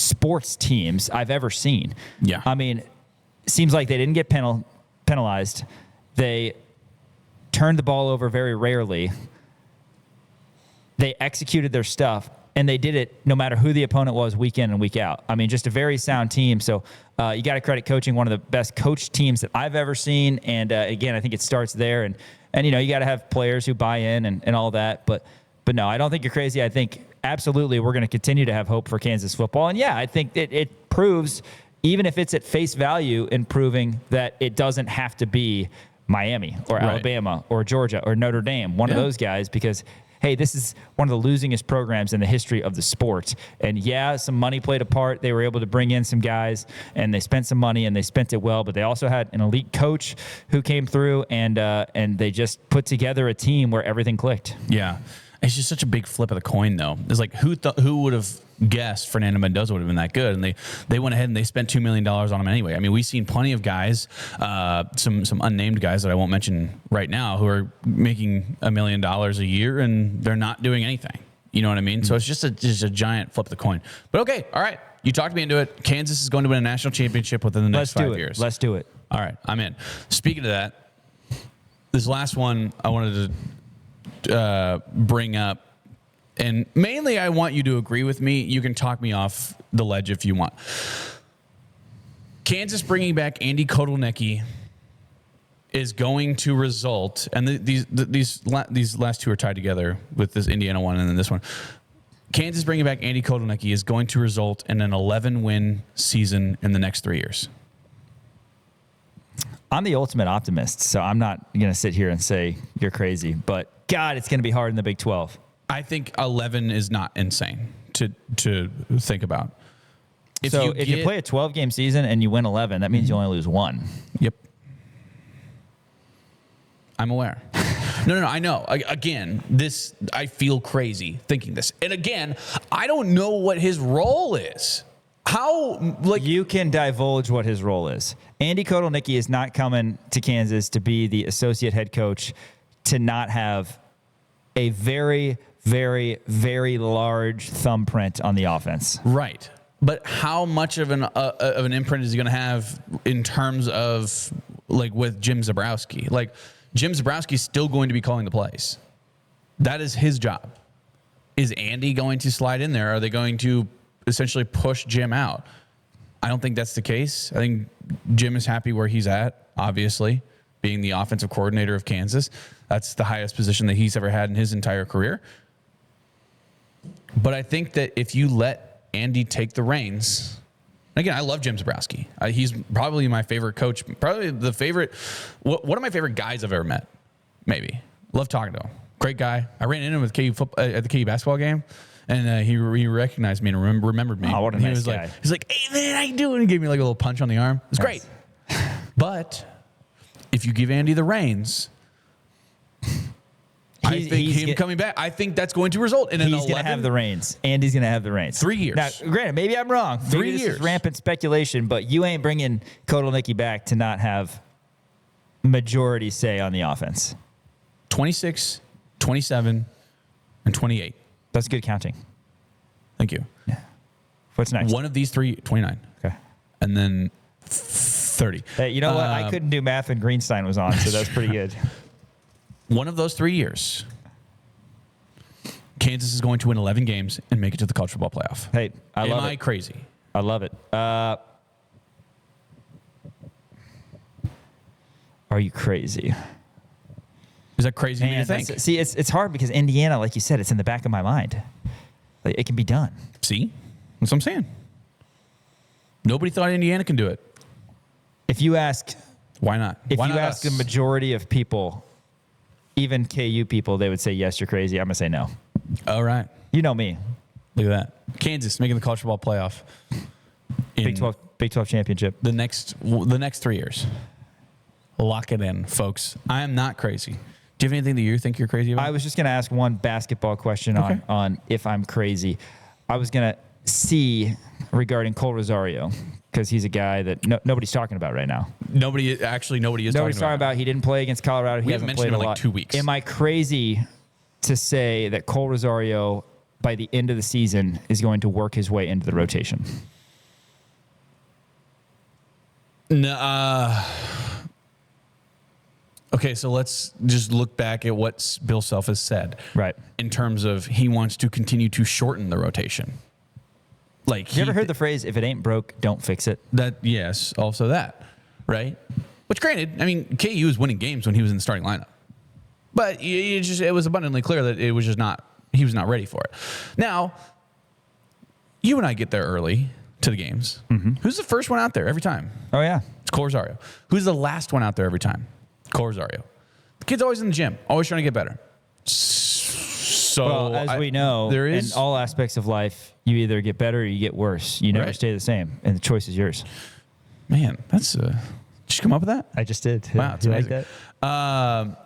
S1: sports teams I've ever seen.
S2: Yeah.
S1: I mean, seems like they didn't get penalized. They turned the ball over very rarely. They executed their stuff, and they did it no matter who the opponent was week in and week out. I mean, just a very sound team. So you got to credit coaching, one of the best coached teams that I've ever seen. And again, I think it starts there. And you know, you got to have players who buy in and all that. But no, I don't think you're crazy. I think absolutely we're going to continue to have hope for Kansas football. And yeah, I think it proves, even if it's at face value, in proving that it doesn't have to be Miami or Alabama or Georgia or Notre Dame, one of those guys, because hey, this is one of the losingest programs in the history of the sport. And yeah, some money played a part. They were able to bring in some guys, and they spent some money, and they spent it well. But they also had an elite coach who came through, and they just put together a team where everything clicked.
S2: Yeah. It's just such a big flip of the coin, though. It's like, who would have guessed Fernando Mendoza would have been that good? And they went ahead and they spent $2 million on him anyway. I mean, we've seen plenty of guys, some unnamed guys that I won't mention right now, who are making $1 million a year, and they're not doing anything. You know what I mean? So it's just a giant flip of the coin. But okay, all right. You talked me into it. Kansas is going to win a national championship within the next 5 years.
S1: Let's do it.
S2: All right, I'm in. Speaking of that, this last one I wanted to bring up, and mainly I want you to agree with me. You can talk me off the ledge if you want. Kansas bringing back Andy Kotelnicki is going to result, and these last two are tied together with this Indiana one and then this one. Kansas bringing back Andy Kotelnicki is going to result in an 11-win season in the next 3 years.
S1: I'm the ultimate optimist, so I'm not going to sit here and say you're crazy, but God, it's going to be hard in the Big 12.
S2: I think 11 is not insane to think about.
S1: If you play a 12-game season and you win 11, that means you only lose one.
S2: Yep. I'm aware. No, I know. Again, I feel crazy thinking this. And again, I don't know what his role is. You can divulge what his role is. Andy Kotelnicki is not coming to Kansas to be the associate head coach, to not have a very, very, very large thumbprint on the offense. Right. But how much of an imprint is he going to have in terms of, like, with Jim Zebrowski? Like, Jim Zebrowski is still going to be calling the plays. That is his job. Is Andy going to slide in there? Are they going to essentially push Jim out? I don't think that's the case. I think Jim is happy where he's at, obviously, being the offensive coordinator of Kansas. That's the highest position that he's ever had in his entire career. But I think that if you let Andy take the reins, again, I love Jim Zebrowski. He's probably my favorite coach, probably one of my favorite guys I've ever met, maybe. Love talking to him. Great guy. I ran into him at the KU basketball game, and he recognized me and remembered me.
S1: Oh, what a nice guy.
S2: He's like, hey, man, how you doing? He gave me like a little punch on the arm. It's great. But if you give Andy the reins, I think coming back, I think that's going to result in an 11.
S1: He's going to have the reins. Andy's going to have the reins.
S2: 3 years.
S1: Now, granted, maybe I'm wrong. Maybe
S2: 3
S1: this
S2: years.
S1: is rampant speculation, but you ain't bringing Kotelnicki back to not have majority say on the offense.
S2: 26, 27, and 28.
S1: That's good counting.
S2: Thank you.
S1: Yeah. What's next?
S2: One of these three, 29.
S1: Okay.
S2: And then 30.
S1: Hey, you know what? I couldn't do math when Greenstein was on, so that's pretty good.
S2: One of those 3 years, Kansas is going to win 11 games and make it to the college football playoff.
S1: Hey, Am I
S2: crazy?
S1: I love it. Are you crazy?
S2: Is that crazy to think?
S1: See, it's hard because Indiana, like you said, it's in the back of my mind. Like, it can be done.
S2: See? That's what I'm saying. Nobody thought Indiana can do it.
S1: If you ask...
S2: Why not?
S1: If you ask the majority of people, even KU people, they would say, yes, you're crazy. I'm going to say no.
S2: All right.
S1: You know me.
S2: Look at that. Kansas making the college football playoff.
S1: Big 12 championship.
S2: The next 3 years. Lock it in, folks. I am not crazy. Do you have anything that you think you're crazy about?
S1: I was just going to ask one basketball question on if I'm crazy. I was going to see regarding Cole Rosario, because he's a guy that nobody's talking about right now.
S2: Nobody's talking about.
S1: He didn't play against Colorado.
S2: We haven't mentioned him in like 2 weeks.
S1: Am I crazy to say that Cole Rosario, by the end of the season, is going to work his way into the rotation?
S2: No, okay, so let's just look back at what Bill Self has said.
S1: Right.
S2: In terms of he wants to continue to shorten the rotation. Like,
S1: You ever heard the phrase, if it ain't broke, don't fix it?
S2: that? Yes, also that, right? Which, granted, I mean, KU was winning games when he was in the starting lineup, but it was abundantly clear that it was just not. He was not ready for it. Now, you and I get there early to the games. Mm-hmm. Who's the first one out there every time?
S1: Oh, yeah.
S2: It's Cole Rosario. Who's the last one out there every time? Cole Rosario. The kid's always in the gym, always trying to get better. So,
S1: Well, as we know,
S2: there is
S1: in all aspects of life, you either get better or you get worse. You never
S2: Right.
S1: stay the same, and the choice is yours.
S2: Man, that's did you come up with that?
S1: I just did.
S2: Wow, it's
S1: you like
S2: amazing.
S1: that?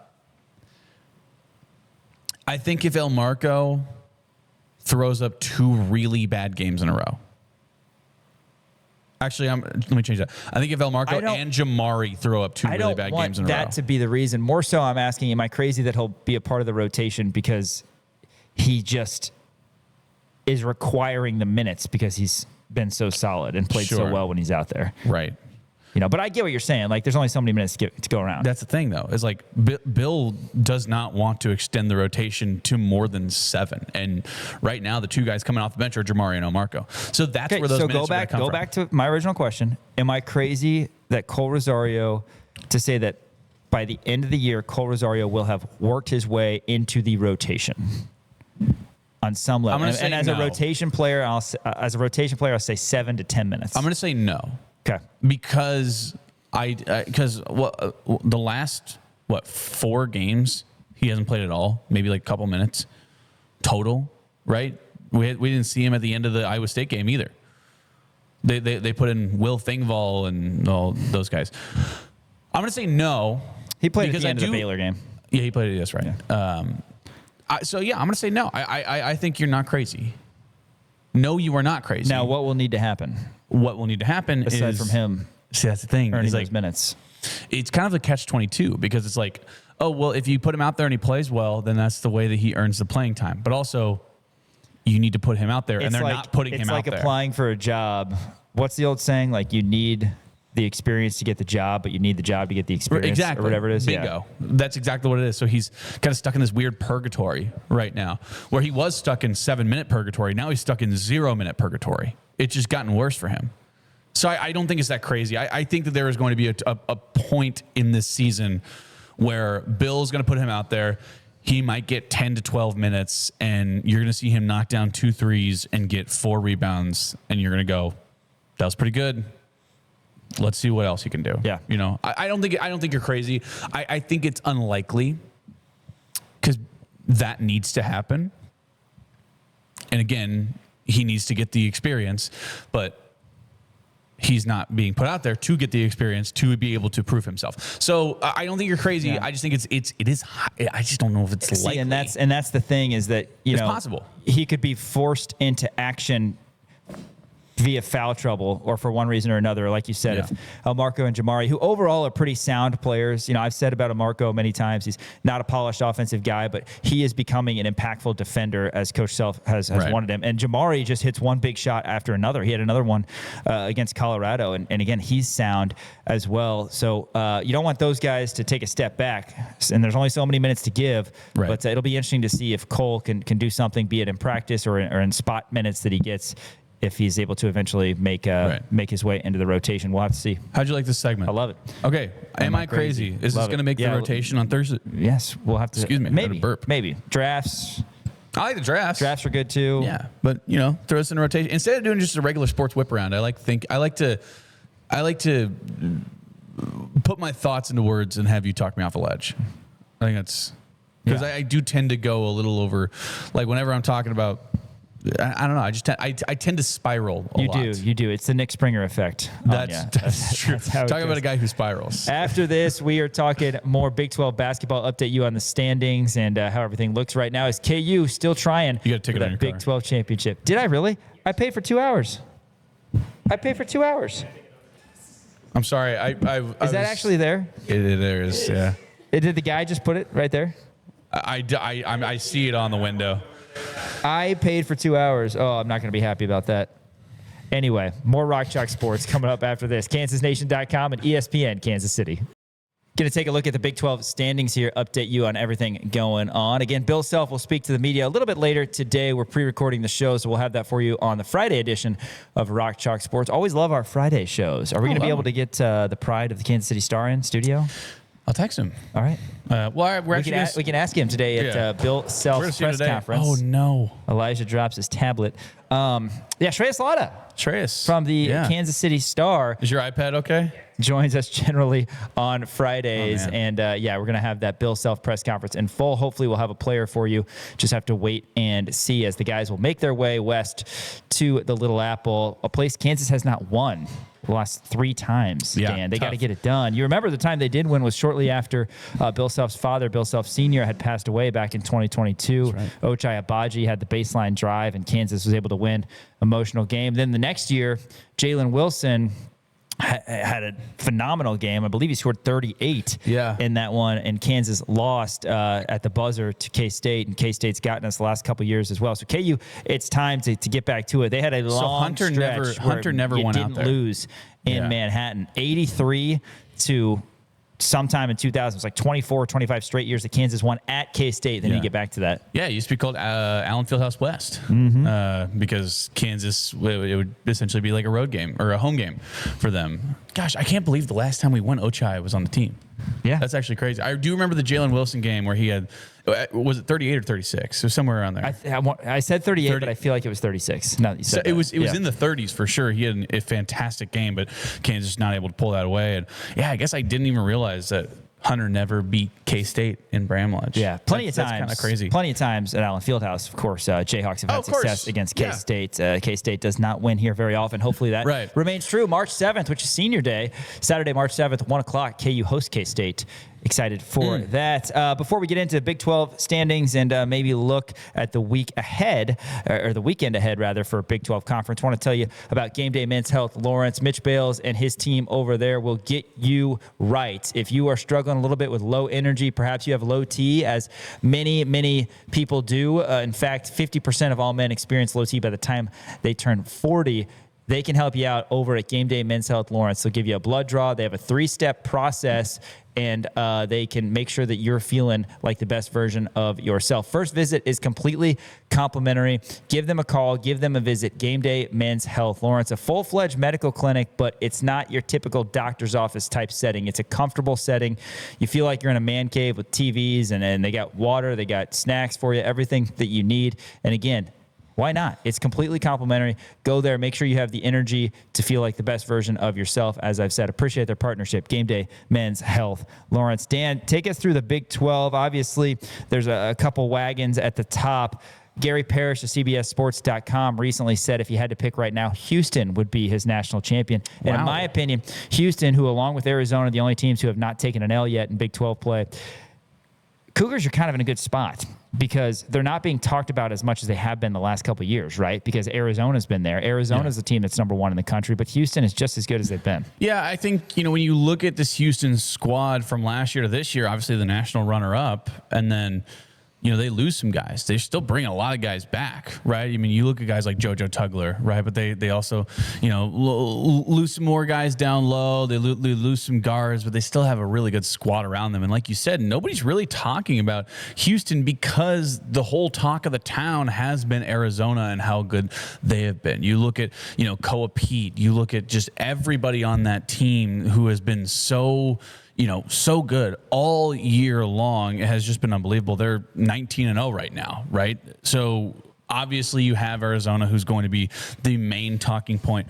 S2: I think if El Marco throws up 2 really bad games in a row. Actually, let me change that. I think if El Marco and Jamari throw up 2
S1: I
S2: really
S1: don't
S2: bad
S1: want
S2: games in a row.
S1: that to be the reason. More so, I'm asking, am I crazy that he'll be a part of the rotation because he just is requiring the minutes because he's been so solid and played so
S2: Sure.
S1: well when he's out there?
S2: Right.
S1: But I get what you're saying. Like, there's only so many minutes to go around.
S2: That's the thing, though. Is like Bill does not want to extend the rotation to more than 7. And right now, the 2 guys coming off the bench are Jamari and El Marco. So that's where those minutes are going to come from.
S1: Go back to my original question. Am I crazy that Cole Rosario, to say that by the end of the year, Cole Rosario will have worked his way into the rotation on some level? And as a rotation player, I'll say 7 to 10 minutes.
S2: I'm going to say no.
S1: Okay.
S2: Because the last 4 games he hasn't played at all, maybe like a couple minutes total, right? We didn't see him at the end of the Iowa State game either. They put in Will Thingvall and all those guys. I'm gonna say no.
S1: He played at the end of the Baylor game.
S2: Yeah, he played it. That's right.
S1: Yeah.
S2: I'm gonna say no. I think you're not crazy. No, you are not crazy.
S1: Now, what will need to happen?
S2: What will need to happen
S1: aside from him?
S2: See, that's the thing.
S1: Earning
S2: He's
S1: those minutes.
S2: It's kind of a catch-22 because it's like, oh, well, if you put him out there and he plays well, then that's the way that he earns the playing time. But also, you need to put him out there, and they're not putting him out there.
S1: It's like applying for a job. What's the old saying? Like, you need the experience to get the job, but you need the job to get the experience.
S2: Exactly.
S1: Or whatever it is.
S2: Bingo. Yeah. That's exactly what it is. So he's kind of stuck in this weird purgatory right now, where he was stuck in 7-minute purgatory. Now he's stuck in 0-minute purgatory. It's just gotten worse for him. So I don't think it's that crazy. I think that there is going to be a point in this season where Bill's going to put him out there. He might get 10 to 12 minutes, and you're going to see him knock down 2 threes and get 4 rebounds, and you're going to go, that was pretty good. Let's see what else he can do.
S1: Yeah.
S2: I don't think you're crazy. I think it's unlikely because that needs to happen. And again, he needs to get the experience, but he's not being put out there to get the experience to be able to prove himself. So I don't think you're crazy. Yeah. I just think it is. I just don't know if it's likely.
S1: And that's the thing is that it's
S2: possible
S1: he could be forced into action via foul trouble or for one reason or another. Like you said, if Marco and Jamari, who overall are pretty sound players, I've said about Marco many times, he's not a polished offensive guy, but he is becoming an impactful defender as Coach Self has wanted him. And Jamari just hits one big shot after another. He had another one against Colorado. And again, he's sound as well. So you don't want those guys to take a step back. And there's only so many minutes to give.
S2: Right.
S1: But it'll be interesting to see if Cole can do something, be it in practice or in spot minutes that he gets, if he's able to eventually make his way into the rotation. We'll have to see.
S2: How'd you like this segment?
S1: I love it.
S2: Okay. Am I crazy? Is this going to make the rotation on Thursday?
S1: Yes. We'll have to.
S2: Excuse me.
S1: Maybe.
S2: Burp.
S1: Maybe. Drafts.
S2: I like the drafts.
S1: Drafts are good too.
S2: Yeah. But, throw us in a rotation. Instead of doing just a regular sports whip around, I like to put my thoughts into words and have you talk me off a ledge. I think that's because I do tend to go a little over, like whenever I'm talking about, I don't know. I tend to spiral a lot.
S1: You do. It's the Nick Springer effect.
S2: That's true. Talking about a guy who spirals.
S1: After this, we are talking more Big 12 basketball. Update you on the standings and how everything looks right now. Is KU still trying
S2: for that
S1: Big 12 championship? Did I really? I paid for 2 hours.
S2: I'm sorry.
S1: Is that actually there?
S2: It is. Yeah.
S1: Did the guy just put it right there?
S2: I see it on the window.
S1: I paid for 2 hours. Oh, I'm not going to be happy about that. Anyway, more Rock Chalk Sports coming up after this. KansasNation.com and ESPN Kansas City. Going to take a look at the Big 12 standings here, update you on everything going on. Again, Bill Self will speak to the media a little bit later today. We're pre-recording the show, so we'll have that for you on the Friday edition of Rock Chalk Sports. Always love our Friday shows. Are we going to be able to get the pride of the Kansas City Star in studio?
S2: I'll text him.
S1: All right. We can ask him today at Bill Self's press conference.
S2: Oh, no.
S1: Elijah drops his tablet. Shreyas Lada.
S2: Shreyas.
S1: From the Kansas City Star.
S2: Is your iPad okay?
S1: Joins us generally on Fridays. We're going to have that Bill Self press conference in full. Hopefully we'll have a player for you. Just have to wait and see as the guys will make their way west to the Little Apple, a place Kansas has not won the last 3 times. Dan, they got to get it done. You remember the time they did win was shortly after Bill Self's father, Bill Self Sr., had passed away back in 2022. Right. Ochai Abaji had the baseline drive, and Kansas was able to win. Emotional game. Then the next year, Jalen Wilson had a phenomenal game. I believe he scored 38 in that one, and Kansas lost at the buzzer to K-State, and K-State's gotten us the last couple years as well. So KU, it's time to get back to it. They had a long stretch
S2: Hunter never went out there.
S1: Didn't lose in Manhattan. 83 to sometime in 2000. It was like 24, 25 straight years that Kansas won at K-State. Then you get back to that.
S2: Yeah, it used to be called Allen Fieldhouse West because Kansas, it would essentially be like a road game or a home game for them. Gosh, I can't believe the last time we won, Ochai was on the team.
S1: Yeah.
S2: That's actually crazy. I do remember the Jalen Wilson game where he had, was it 38 or 36? So somewhere around there.
S1: I said 38, but I feel like it was 36. Now that you said
S2: it was in the 30s for sure. He had a fantastic game, but Kansas not able to pull that away. And I guess I didn't even realize that Hunter never beat K-State in Bramlage.
S1: Yeah, plenty of times.
S2: That's kind of crazy.
S1: Plenty of times at Allen Fieldhouse. Of course, Jayhawks have had success against K-State. K-State does not win here very often. Hopefully that remains true. March 7th, which is senior day, Saturday, March 7th, 1 o'clock, KU hosts K-State. Excited for that. Before we get into Big 12 standings and maybe look at the week ahead, or the weekend ahead, rather, for Big 12 Conference, I want to tell you about Game Day Men's Health. Lawrence, Mitch Bales, and his team over there will get you right. If you are struggling a little bit with low energy, perhaps you have low T, as many people do. In fact, 50% of all men experience low T by the time they turn 40. They can help you out over at Game Day Men's Health Lawrence. They'll give you a blood draw. They have a 3-step process, and they can make sure that you're feeling like the best version of yourself. First visit is completely complimentary. Give them a call. Give them a visit. Game Day Men's Health Lawrence, a full-fledged medical clinic, but it's not your typical doctor's office type setting. It's a comfortable setting. You feel like you're in a man cave with TVs, and they got water. They got snacks for you, everything that you need. And again, why not? It's completely complimentary. Go there. Make sure you have the energy to feel like the best version of yourself. As I've said, appreciate their partnership. Game Day Men's Health Lawrence. Dan, take us through the Big 12. Obviously, there's a couple wagons at the top. Gary Parrish of CBSSports.com recently said if he had to pick right now, Houston would be his national champion. And in my opinion, Houston, who along with Arizona, the only teams who have not taken an L yet in Big 12 play, Cougars are kind of in a good spot because they're not being talked about as much as they have been the last couple of years, right? Because Arizona's been there. Arizona's the team that's number 1 in the country, but Houston is just as good as they've been.
S2: Yeah, I think, when you look at this Houston squad from last year to this year, obviously the national runner-up, and then they lose some guys. They still bring a lot of guys back, right? I mean, you look at guys like JoJo Tugler, right? But they also, lose some more guys down low. They lose some guards, but they still have a really good squad around them. And like you said, nobody's really talking about Houston because the whole talk of the town has been Arizona and how good they have been. You look at, Koa Pete. You look at just everybody on that team who has been so good all year long. It has just been unbelievable. They're 19-0 right now, right? So obviously you have Arizona, who's going to be the main talking point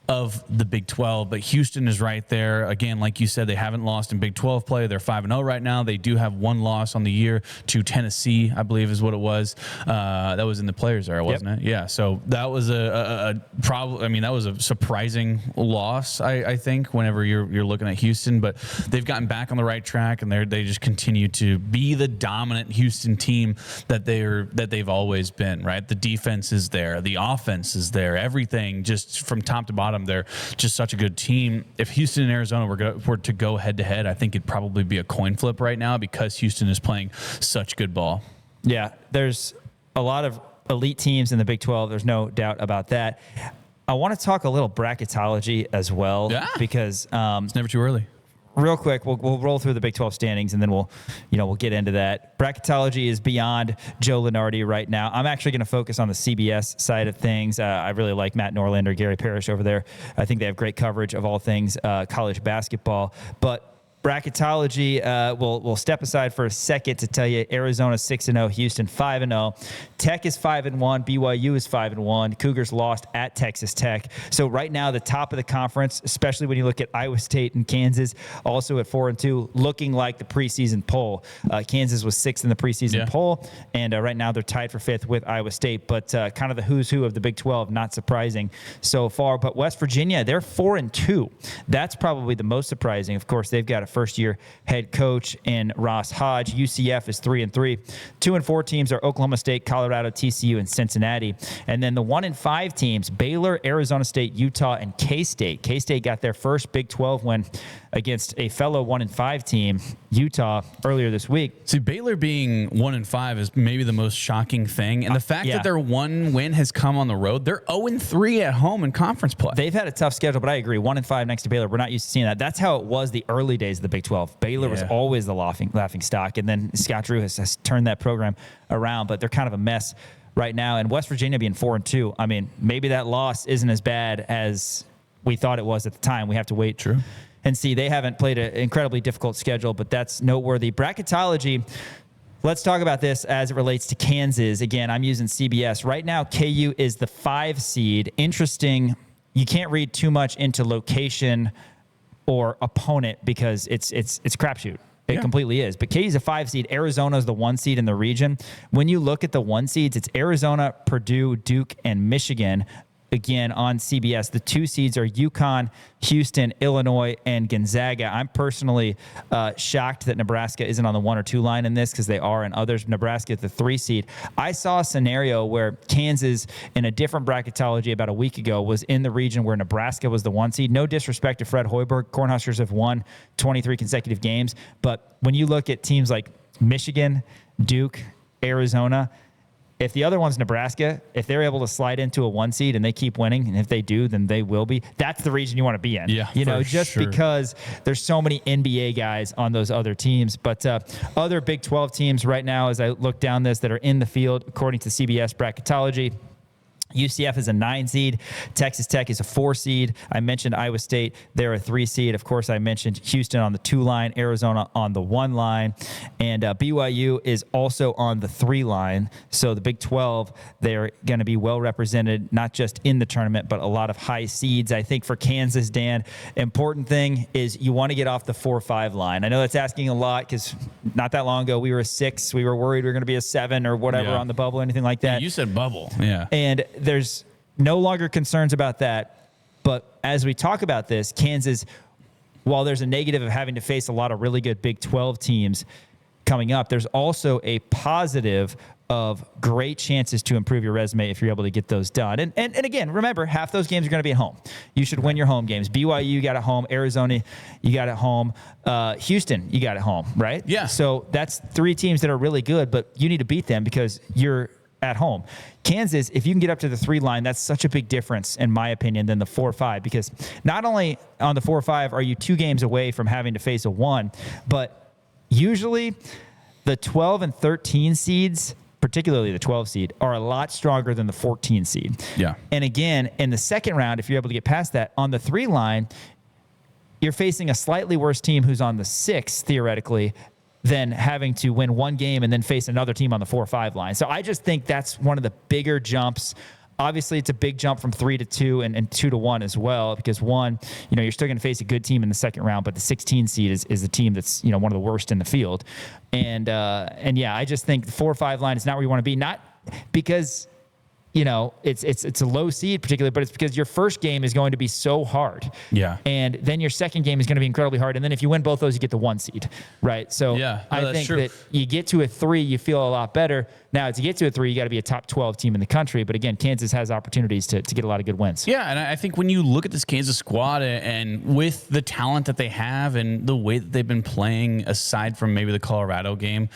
S2: of the Big 12, but Houston is right there. Again, like you said, they haven't lost in Big 12 play. They're 5-0 right now. They do have one loss on the year to Tennessee, I believe is what it was. That was in the Players era, wasn't it? Yeah. So that was that was a surprising loss, I think, whenever you're looking at Houston, but they've gotten back on the right track, and they just continue to be the dominant Houston team that they've always been, right? The defense is there. The offense is there. Everything just from top to bottom. They're just such a good team. If Houston and Arizona were to go head-to-head, I think it'd probably be a coin flip right now because Houston is playing such good ball. Yeah,
S1: there's a lot of elite teams in the Big 12. There's no doubt about that. I want to talk a little bracketology as well.
S2: Yeah.
S1: Because
S2: It's never too early.
S1: real quick, we'll roll through the Big 12 standings, and then we'll get into that. Bracketology is beyond Joe Lunardi right now. I'm actually going to focus on the CBS side of things. I really like Matt Norlander, Gary Parrish over there. I think they have great coverage of all things college basketball. But Bracketology will step aside for a second to tell you Arizona 6-0, Houston 5-0, Tech is 5-1, BYU is 5-1, Cougars lost at Texas Tech. So right now the top of the conference, especially when you look at Iowa State and Kansas, also at 4-2, looking like the preseason poll. Kansas was 6th in the preseason poll, and right now they're tied for 5th with Iowa State. But kind of the who's who of the Big 12, not surprising so far. But West Virginia, they're 4-2. That's probably the most surprising. Of course, they've got a first-year head coach in Ross Hodge. UCF is 3-3. 2-4 teams are Oklahoma State, Colorado, TCU, and Cincinnati. And then the 1-5 teams, Baylor, Arizona State, Utah, and K-State. K-State got their first Big 12 win against a fellow 1-5 team, Utah, earlier this week.
S2: See, Baylor being 1-5 is maybe the most shocking thing. And the fact that their one win has come on the road, they're 0-3 at home in conference play.
S1: They've had a tough schedule, but I agree. 1-5 next to Baylor. We're not used to seeing that. That's how it was the early days of the Big 12. Baylor was always the laughing stock. And then Scott Drew has turned that program around, but they're kind of a mess right now. And West Virginia being 4-2, I mean, maybe that loss isn't as bad as we thought it was at the time. We have to wait and see. They haven't played an incredibly difficult schedule, but that's noteworthy. Bracketology, let's talk about this as it relates to Kansas. Again, I'm using CBS. Right now, KU is the 5 seed. Interesting. You can't read too much into location or opponent because it's crapshoot. It completely is. But KU's a 5 seed. Arizona is the 1 seed in the region. When you look at the 1 seeds, it's Arizona, Purdue, Duke, and Michigan. Again, on CBS, the 2 seeds are UConn, Houston, Illinois, and Gonzaga. I'm personally shocked that Nebraska isn't on the 1 or 2 line in this because they are in others. Nebraska at the 3 seed. I saw a scenario where Kansas, in a different bracketology about a week ago, was in the region where Nebraska was the 1 seed. No disrespect to Fred Hoiberg. Cornhuskers have won 23 consecutive games. But when you look at teams like Michigan, Duke, Arizona, if the other one's Nebraska, if they're able to slide into a 1 seed and they keep winning, and if they do, then they will be. That's the region you want to be in.
S2: Yeah,
S1: because there's so many NBA guys on those other teams. But other Big 12 teams right now, as I look down this, that are in the field, according to CBS Bracketology, UCF is a 9 seed. Texas Tech is a 4 seed. I mentioned Iowa State. They're a 3 seed. Of course, I mentioned Houston on the 2 line, Arizona on the 1 line, and BYU is also on the 3 line. So the Big 12, they're going to be well represented, not just in the tournament, but a lot of high seeds. I think for Kansas, Dan, important thing is you want to get off the 4-5 line. I know that's asking a lot because not that long ago we were a 6. We were worried we were going to be a 7 or whatever on the bubble or anything like that.
S2: Yeah, you said bubble. Yeah.
S1: And there's no longer concerns about that. But as we talk about this, Kansas, while there's a negative of having to face a lot of really good Big 12 teams coming up, there's also a positive of great chances to improve your resume if you're able to get those done. And again, remember, half those games are going to be at home. You should win your home games. BYU, you got at home. Arizona, you got at home. Houston, you got at home, right?
S2: Yeah.
S1: So that's 3 teams that are really good, but you need to beat them because you're at home. Kansas, if you can get up to the 3 line, that's such a big difference, in my opinion, than the 4-5, because not only on the 4-5 are you 2 games away from having to face a 1, but usually the 12 and 13 seeds, particularly the 12 seed, are a lot stronger than the 14 seed.
S2: Yeah.
S1: And again, in the second round, if you're able to get past that, on the 3 line, you're facing a slightly worse team who's on the 6, theoretically, than having to win 1 game and then face another team on the 4-5 line. So I just think that's one of the bigger jumps. Obviously, it's a big jump from 3 to 2 and 2 to 1 as well, because 1, you're still going to face a good team in the second round, but the 16 seed is the team that's, one of the worst in the field. And yeah, I just think the 4-5 line is not where you want to be. Not because, it's a low seed particularly, but it's because your first game is going to be so hard.
S2: Yeah.
S1: And then your second game is going to be incredibly hard. And then if you win both those, you get the 1 seed, right? So I think that you get to a 3, you feel a lot better. Now, to get to a 3, you got to be a top 12 team in the country. But again, Kansas has opportunities to get a lot of good wins.
S2: Yeah, and I think when you look at this Kansas squad and with the talent that they have and the way that they've been playing, aside from maybe the Colorado game,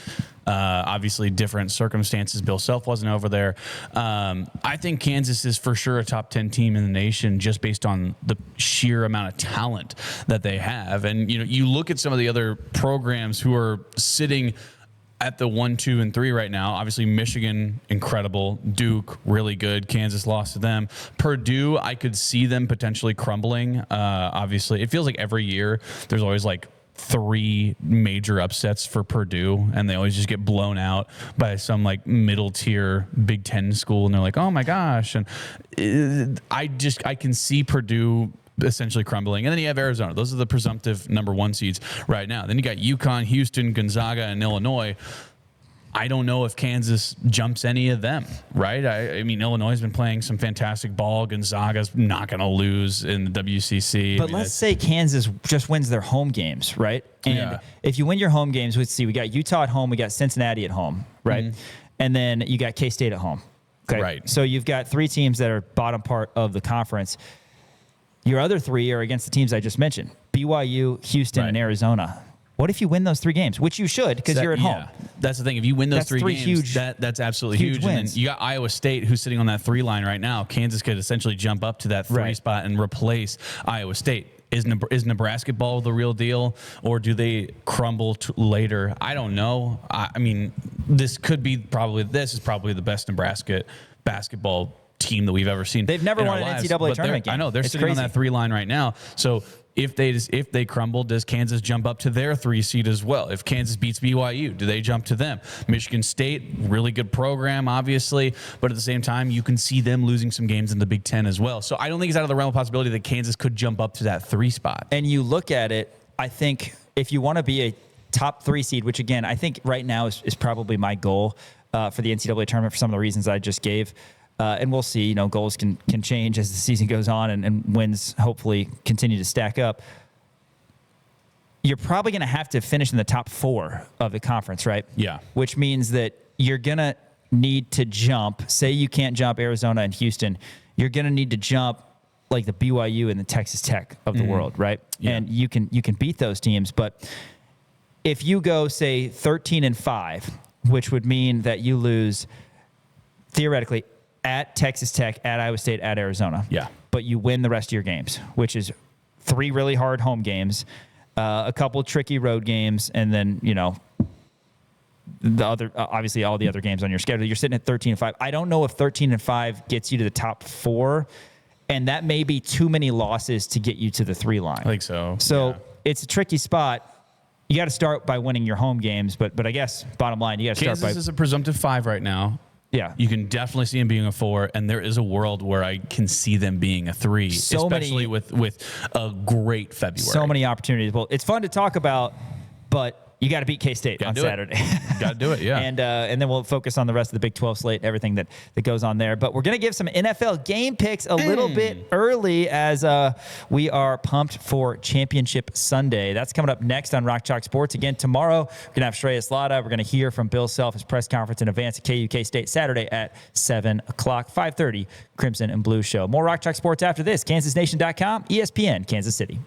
S2: Obviously, different circumstances. Bill Self wasn't over there. I think Kansas is for sure a top 10 team in the nation just based on the sheer amount of talent that they have. And, you look at some of the other programs who are sitting at the 1, 2, and 3 right now. Obviously, Michigan, incredible. Duke, really good. Kansas lost to them. Purdue, I could see them potentially crumbling. Obviously, it feels like every year there's always like 3 major upsets for Purdue, and they always just get blown out by some like middle tier Big Ten school, and they're like, oh my gosh. And I can see Purdue essentially crumbling. And then you have Arizona. Those are the presumptive number 1 seeds right now. Then you got UConn, Houston, Gonzaga, and Illinois. I don't know if Kansas jumps any of them, right? I mean, Illinois has been playing some fantastic ball. Gonzaga's not going to lose in the WCC.
S1: But let's say Kansas just wins their home games, right? And if you win your home games, let's see, we got Utah at home, we got Cincinnati at home, right? Mm-hmm. And then you got K-State at home. Okay?
S2: Right.
S1: So you've got 3 teams that are bottom part of the conference. Your other 3 are against the teams I just mentioned, BYU, Houston, and Arizona. What if you win those 3 games, which you should because you're at home?
S2: That's the thing. If you win those 3 games,
S1: huge,
S2: that's absolutely huge.
S1: wins.
S2: And then you got Iowa State, who's sitting on that 3 line right now. Kansas could essentially jump up to that 3 spot and replace Iowa State. Is Nebraska ball the real deal, or do they crumble later? I don't know. I mean, this is probably the best Nebraska basketball team that we've ever seen.
S1: They've never won an NCAA tournament game.
S2: I know they're sitting on that 3 line right now. So if they crumble, does Kansas jump up to their 3 seed as well? If Kansas beats BYU, do they jump to them? Michigan State, really good program, obviously, but at the same time, you can see them losing some games in the Big Ten as well. So I don't think it's out of the realm of possibility that Kansas could jump up to that 3 spot.
S1: And you look at it, I think if you want to be a top 3 seed, which again I think right now is probably my goal for the NCAA tournament for some of the reasons I just gave. And we'll see, goals can change as the season goes on and wins hopefully continue to stack up. You're probably going to have to finish in the top 4 of the conference, right?
S2: Yeah.
S1: Which means that you're going to need to jump. Say you can't jump Arizona and Houston. You're going to need to jump like the BYU and the Texas Tech of the world, right? Yeah. And you can beat those teams. But if you go, say, 13-5, which would mean that you lose theoretically at Texas Tech, at Iowa State, at Arizona.
S2: Yeah.
S1: But you win the rest of your games, which is 3 really hard home games, a couple tricky road games, and then, the other, obviously all the other games on your schedule. You're sitting at 13-5. I don't know if 13-5 gets you to the top 4, and that may be too many losses to get you to the 3 line.
S2: I think so.
S1: So it's a tricky spot. You got to start by winning your home games, but I guess bottom line, you got to start by.
S2: Kansas is a presumptive 5 right now.
S1: Yeah.
S2: You can definitely see them being a 4, and there is a world where I can see them being a 3, especially with a great February.
S1: So many opportunities. Well, it's fun to talk about, but you got to beat K-State on Saturday.
S2: Got to do it, yeah.
S1: And then we'll focus on the rest of the Big 12 slate, everything that goes on there. But we're going to give some NFL game picks a little bit early as we are pumped for Championship Sunday. That's coming up next on Rock Chalk Sports. Again, tomorrow, we're going to have Shreyas Lada. We're going to hear from Bill Self, his press conference in advance of KU K-State Saturday at 7 o'clock, 5:30, Crimson and Blue Show. More Rock Chalk Sports after this. KansasNation.com, ESPN, Kansas City.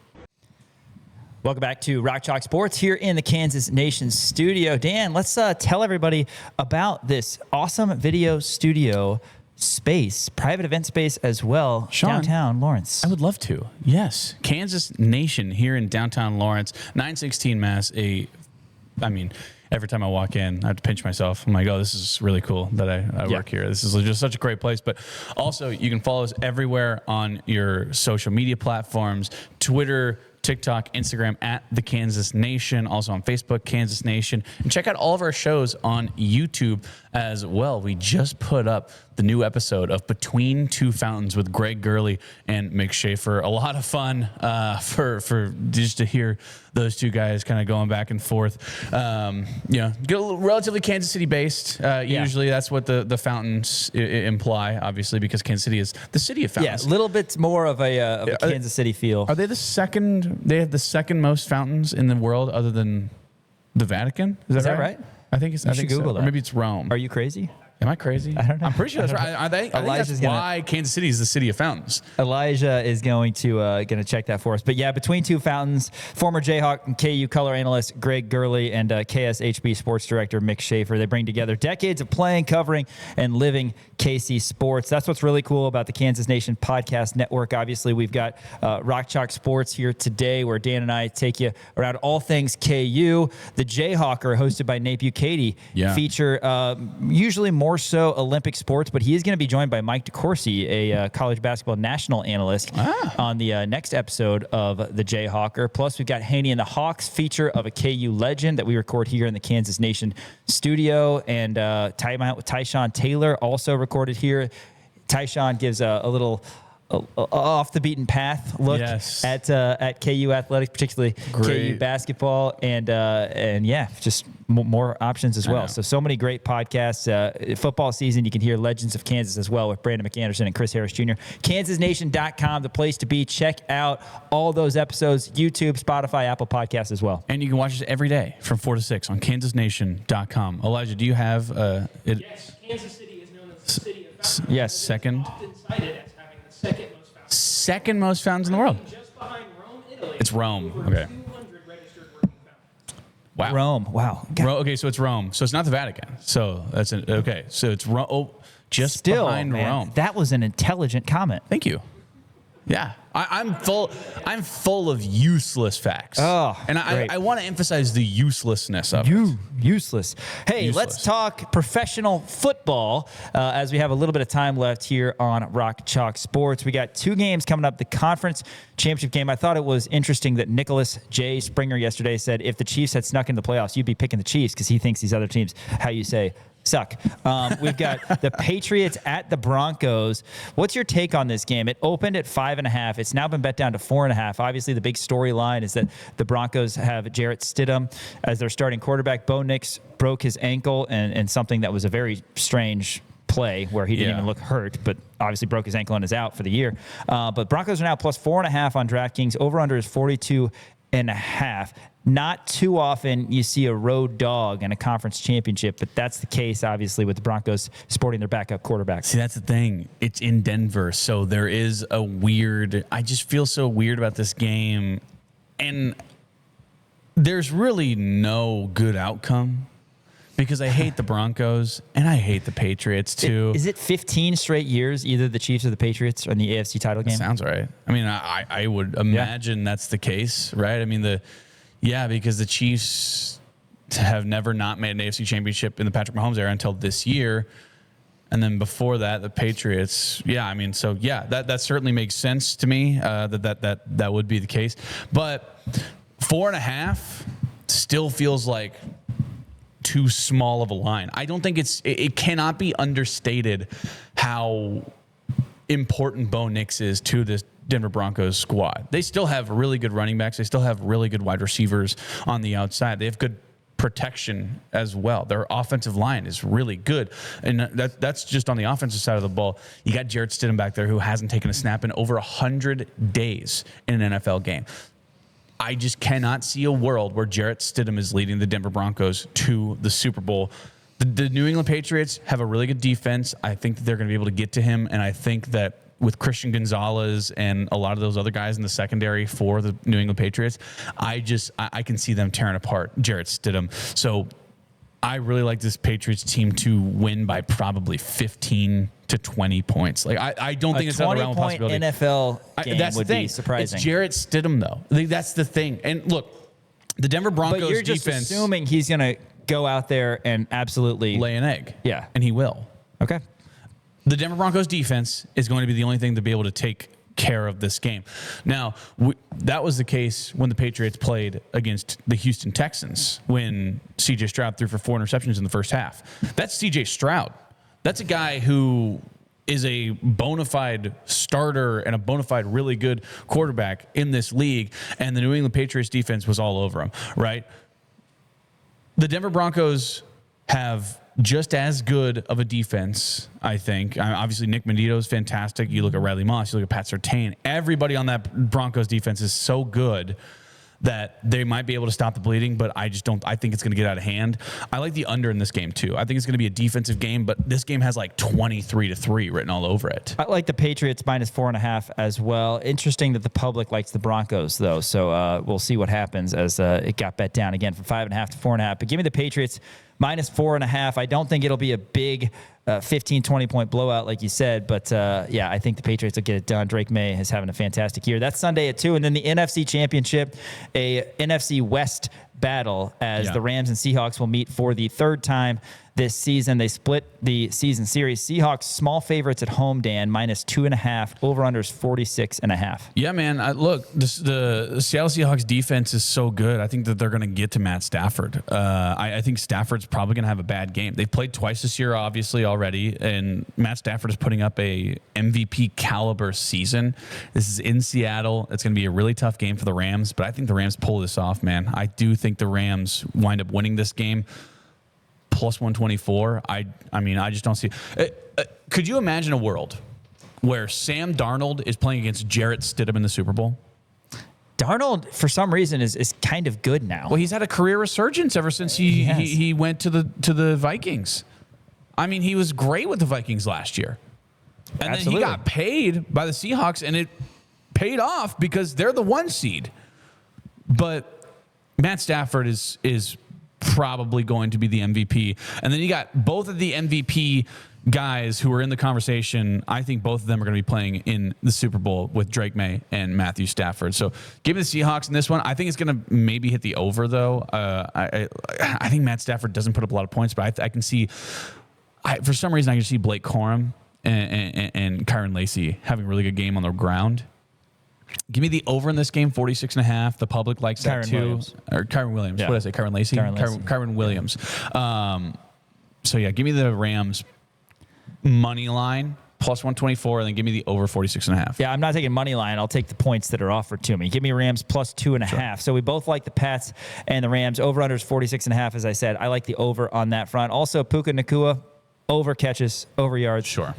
S1: Welcome back to Rock Chalk Sports here in the Kansas Nation studio. Dan, let's tell everybody about this awesome video studio space, private event space as well,
S2: Sean,
S1: downtown Lawrence.
S2: I would love to. Yes. Kansas Nation here in downtown Lawrence, 916 Mass. Every time I walk in, I have to pinch myself. I'm like, oh, this is really cool that I work here. This is just such a great place. But also, you can follow us everywhere on your social media platforms, Twitter, TikTok, Instagram at the Kansas Nation, also on Facebook, Kansas Nation, and check out all of our shows on YouTube as well. We just put up the new episode of Between Two Fountains with Greg Gurley and Mick Schaefer. A lot of fun for just to hear those two guys kind of going back and forth. Relatively Kansas City based. Usually that's what the fountains imply, obviously, because Kansas City is the city of fountains.
S1: Yeah, a little bit more of a Kansas City feel.
S2: Are they the second? They have the second most fountains in the world, other than the Vatican. Is that right? I think it's.
S1: You should Google that.
S2: Or maybe it's Rome.
S1: Are you crazy?
S2: Am I crazy?
S1: I don't know.
S2: I'm pretty sure that's right. I think that's why Kansas City is the city of fountains.
S1: Elijah is going to check that for us. But yeah, between two fountains, former Jayhawk and KU color analyst Greg Gurley and KSHB sports director Mick Schaefer. They bring together decades of playing, covering, and living KC sports. That's what's really cool about the Kansas Nation Podcast Network. Obviously, we've got Rock Chalk Sports here today, where Dan and I take you around all things KU. The Jayhawker, hosted by Nate Bukaty, feature usually more so Olympic sports, but he is going to be joined by Mike DeCourcy, a college basketball national analyst, on the next episode of the Jayhawker. Plus, we've got Haney and the Hawks, feature of a KU legend that we record here in the Kansas Nation studio, and Time Out with Tyshawn Taylor, also recorded here. Tyshawn gives a little off the beaten path look at KU athletics, particularly KU basketball, and just more options as well. So many great podcasts. Football season, you can hear Legends of Kansas as well with Brandon McAnderson and Chris Harris Jr. KansasNation.com, the place to be. Check out all those episodes, YouTube, Spotify, Apple Podcasts as well.
S2: And you can watch us every day from 4 to 6 on KansasNation.com. Elijah, do you have it?
S3: Yes, Kansas City is known as the city of fountains.
S2: Yes, second.
S3: Often cited as having the second most fountains.
S2: Second most fountains in the world.
S3: Just behind Rome, Italy.
S2: It's Rome.
S3: Over
S2: Okay.
S3: 200 registered working fountains.
S2: Wow.
S1: Rome. Wow.
S2: Okay, so it's Rome. So it's not the Vatican. So that's okay. So it's Rome. Oh, just
S1: Still,
S2: behind
S1: man,
S2: Rome.
S1: that was an intelligent comment.
S2: Thank you. Yeah, I'm full of useless facts.
S1: Oh,
S2: and
S1: great.
S2: I want to emphasize the uselessness of it.
S1: Useless. Hey, let's talk professional football as we have a little bit of time left here on Rock Chalk Sports. We got two games coming up. The conference championship game. I thought it was interesting that Nicholas J. Springer yesterday said if the Chiefs had snuck into the playoffs, you'd be picking the Chiefs because he thinks these other teams, how you say, suck. We've got the Patriots at the Broncos. What's your take on this game? It opened at 5.5. It's now been bet down to 4.5. Obviously, the big storyline is that the Broncos have Jarrett Stidham as their starting quarterback. Bo Nix broke his ankle and something that was a very strange play where he didn't even look hurt, but obviously broke his ankle and is out for the year. But Broncos are now plus 4.5 on DraftKings. Over-under is 42.5. Not too often you see a road dog in a conference championship, but that's the case, obviously, with the Broncos sporting their backup quarterback.
S2: See, that's the thing. It's in Denver, so there is a weird... I just feel so weird about this game, and there's really no good outcome because I hate the Broncos, and I hate the Patriots, too.
S1: Is it 15 straight years, either the Chiefs or the Patriots in the AFC title game?
S2: Sounds right. I mean, I would imagine that's the case, right? I mean, because the Chiefs have never not made an AFC championship in the Patrick Mahomes era until this year. And then before that, the Patriots. Yeah, I mean, so yeah, that certainly makes sense to me, that would be the case. But 4.5 still feels like too small of a line. I don't think it cannot be understated how important Bo Nix is to this Denver Broncos squad. They still have really good running backs. They still have really good wide receivers on the outside. They have good protection as well. Their offensive line is really good. And that's just on the offensive side of the ball. You got Jarrett Stidham back there who hasn't taken a snap in over 100 days in an NFL game. I just cannot see a world where Jarrett Stidham is leading the Denver Broncos to the Super Bowl. The New England Patriots have a really good defense. I think that they're going to be able to get to him, and I think that with Christian Gonzalez and a lot of those other guys in the secondary for the New England Patriots, I can see them tearing apart Jarrett Stidham. So I really like this Patriots team to win by probably 15 to 20 points. Like I don't think it's out of the realm of possibility.
S1: A 20-point NFL game would be surprising.
S2: It's Jarrett Stidham, though. That's the thing. And look, the Denver Broncos
S1: but you're just
S2: defense,
S1: assuming he's going to go out there and absolutely
S2: lay an egg.
S1: Yeah.
S2: And he will.
S1: Okay.
S2: The Denver Broncos defense is going to be the only thing to be able to take care of this game. Now, that was the case when the Patriots played against the Houston Texans when C.J. Stroud threw for 4 interceptions in the first half. That's C.J. Stroud. That's a guy who is a bona fide starter and a bona fide really good quarterback in this league, and the New England Patriots defense was all over him, right? The Denver Broncos have just as good of a defense, I think. Obviously, Nick Mendito is fantastic. You look at Riley Moss, you look at Pat Surtain. Everybody on that Broncos defense is so good that they might be able to stop the bleeding, but I just don't. I think it's going to get out of hand. I like the under in this game too. I think it's going to be a defensive game, but this game has like 23-3 written all over it.
S1: I like the Patriots -4.5 as well. Interesting that the public likes the Broncos though, so we'll see what happens as it got bet down again from 5.5 to 4.5. But give me the Patriots -4.5. I don't think it'll be a big 15, 20-point blowout like you said, but yeah, I think the Patriots will get it done. Drake May is having a fantastic year. That's Sunday at 2, and then the NFC Championship, a NFC West battle as the Rams and Seahawks will meet for the third time this season. They split the season series. Seahawks small favorites at home, Dan, -2.5. Over-unders 46.5.
S2: Yeah, man. Look, the Seattle Seahawks defense is so good. I think that they're going to get to Matt Stafford. I think Stafford's probably going to have a bad game. They've played twice this year, obviously, already, and Matt Stafford is putting up a MVP caliber season. This is in Seattle. It's going to be a really tough game for the Rams, but I think the Rams pull this off, man. I do think the Rams wind up winning this game. +124. I mean, I just don't see. Could you imagine a world where Sam Darnold is playing against Jarrett Stidham in the Super Bowl?
S1: Darnold, for some reason, is kind of good now.
S2: Well, he's had a career resurgence ever since he went to the Vikings. I mean, he was great with the Vikings last year, and
S1: Absolutely.
S2: then he got paid by the Seahawks, and it paid off because they're the 1 seed. But Matt Stafford is probably going to be the MVP. And then you got both of the MVP guys who are in the conversation. I think both of them are going to be playing in the Super Bowl with Drake May and Matthew Stafford. So give me the Seahawks in this one. I think it's going to maybe hit the over, though. I think Matt Stafford doesn't put up a lot of points, but I can see, for some reason, I can see Blake Corum and Kyron Lacey having a really good game on the ground. Give me the over in this game, 46.5. The public likes that too.
S1: Williams.
S2: Or Kyron Williams.
S1: Yeah.
S2: What did I say? Kyron Lacey? Kyron Williams. So yeah, give me the Rams money line +124, and then give me the over 46.5.
S1: Yeah, I'm not taking money line. I'll take the points that are offered to me. Give me Rams +2.5. Sure. So we both like the Pats and the Rams. Over/under is 46.5. As I said, I like the over on that front. Also, Puka Nacua, over catches, over yards.
S2: Sure.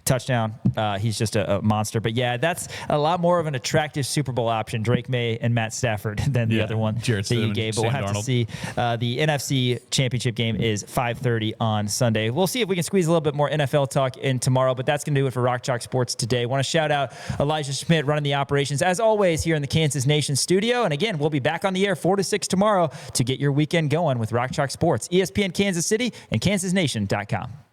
S1: Touchdown. He's just a monster. But yeah, that's a lot more of an attractive Super Bowl option, Drake May and Matt Stafford, than the other one
S2: Jarrett
S1: that you
S2: Stidham
S1: gave. But
S2: and
S1: we'll have
S2: Sam
S1: to see. The NFC Championship game is 5:30 on Sunday. We'll see if we can squeeze a little bit more NFL talk in tomorrow, but that's going to do it for Rock Chalk Sports today. Want to shout out Elijah Schmidt running the operations, as always, here in the Kansas Nation studio. And again, we'll be back on the air 4 to 6 tomorrow to get your weekend going with Rock Chalk Sports, ESPN Kansas City, and KansasNation.com.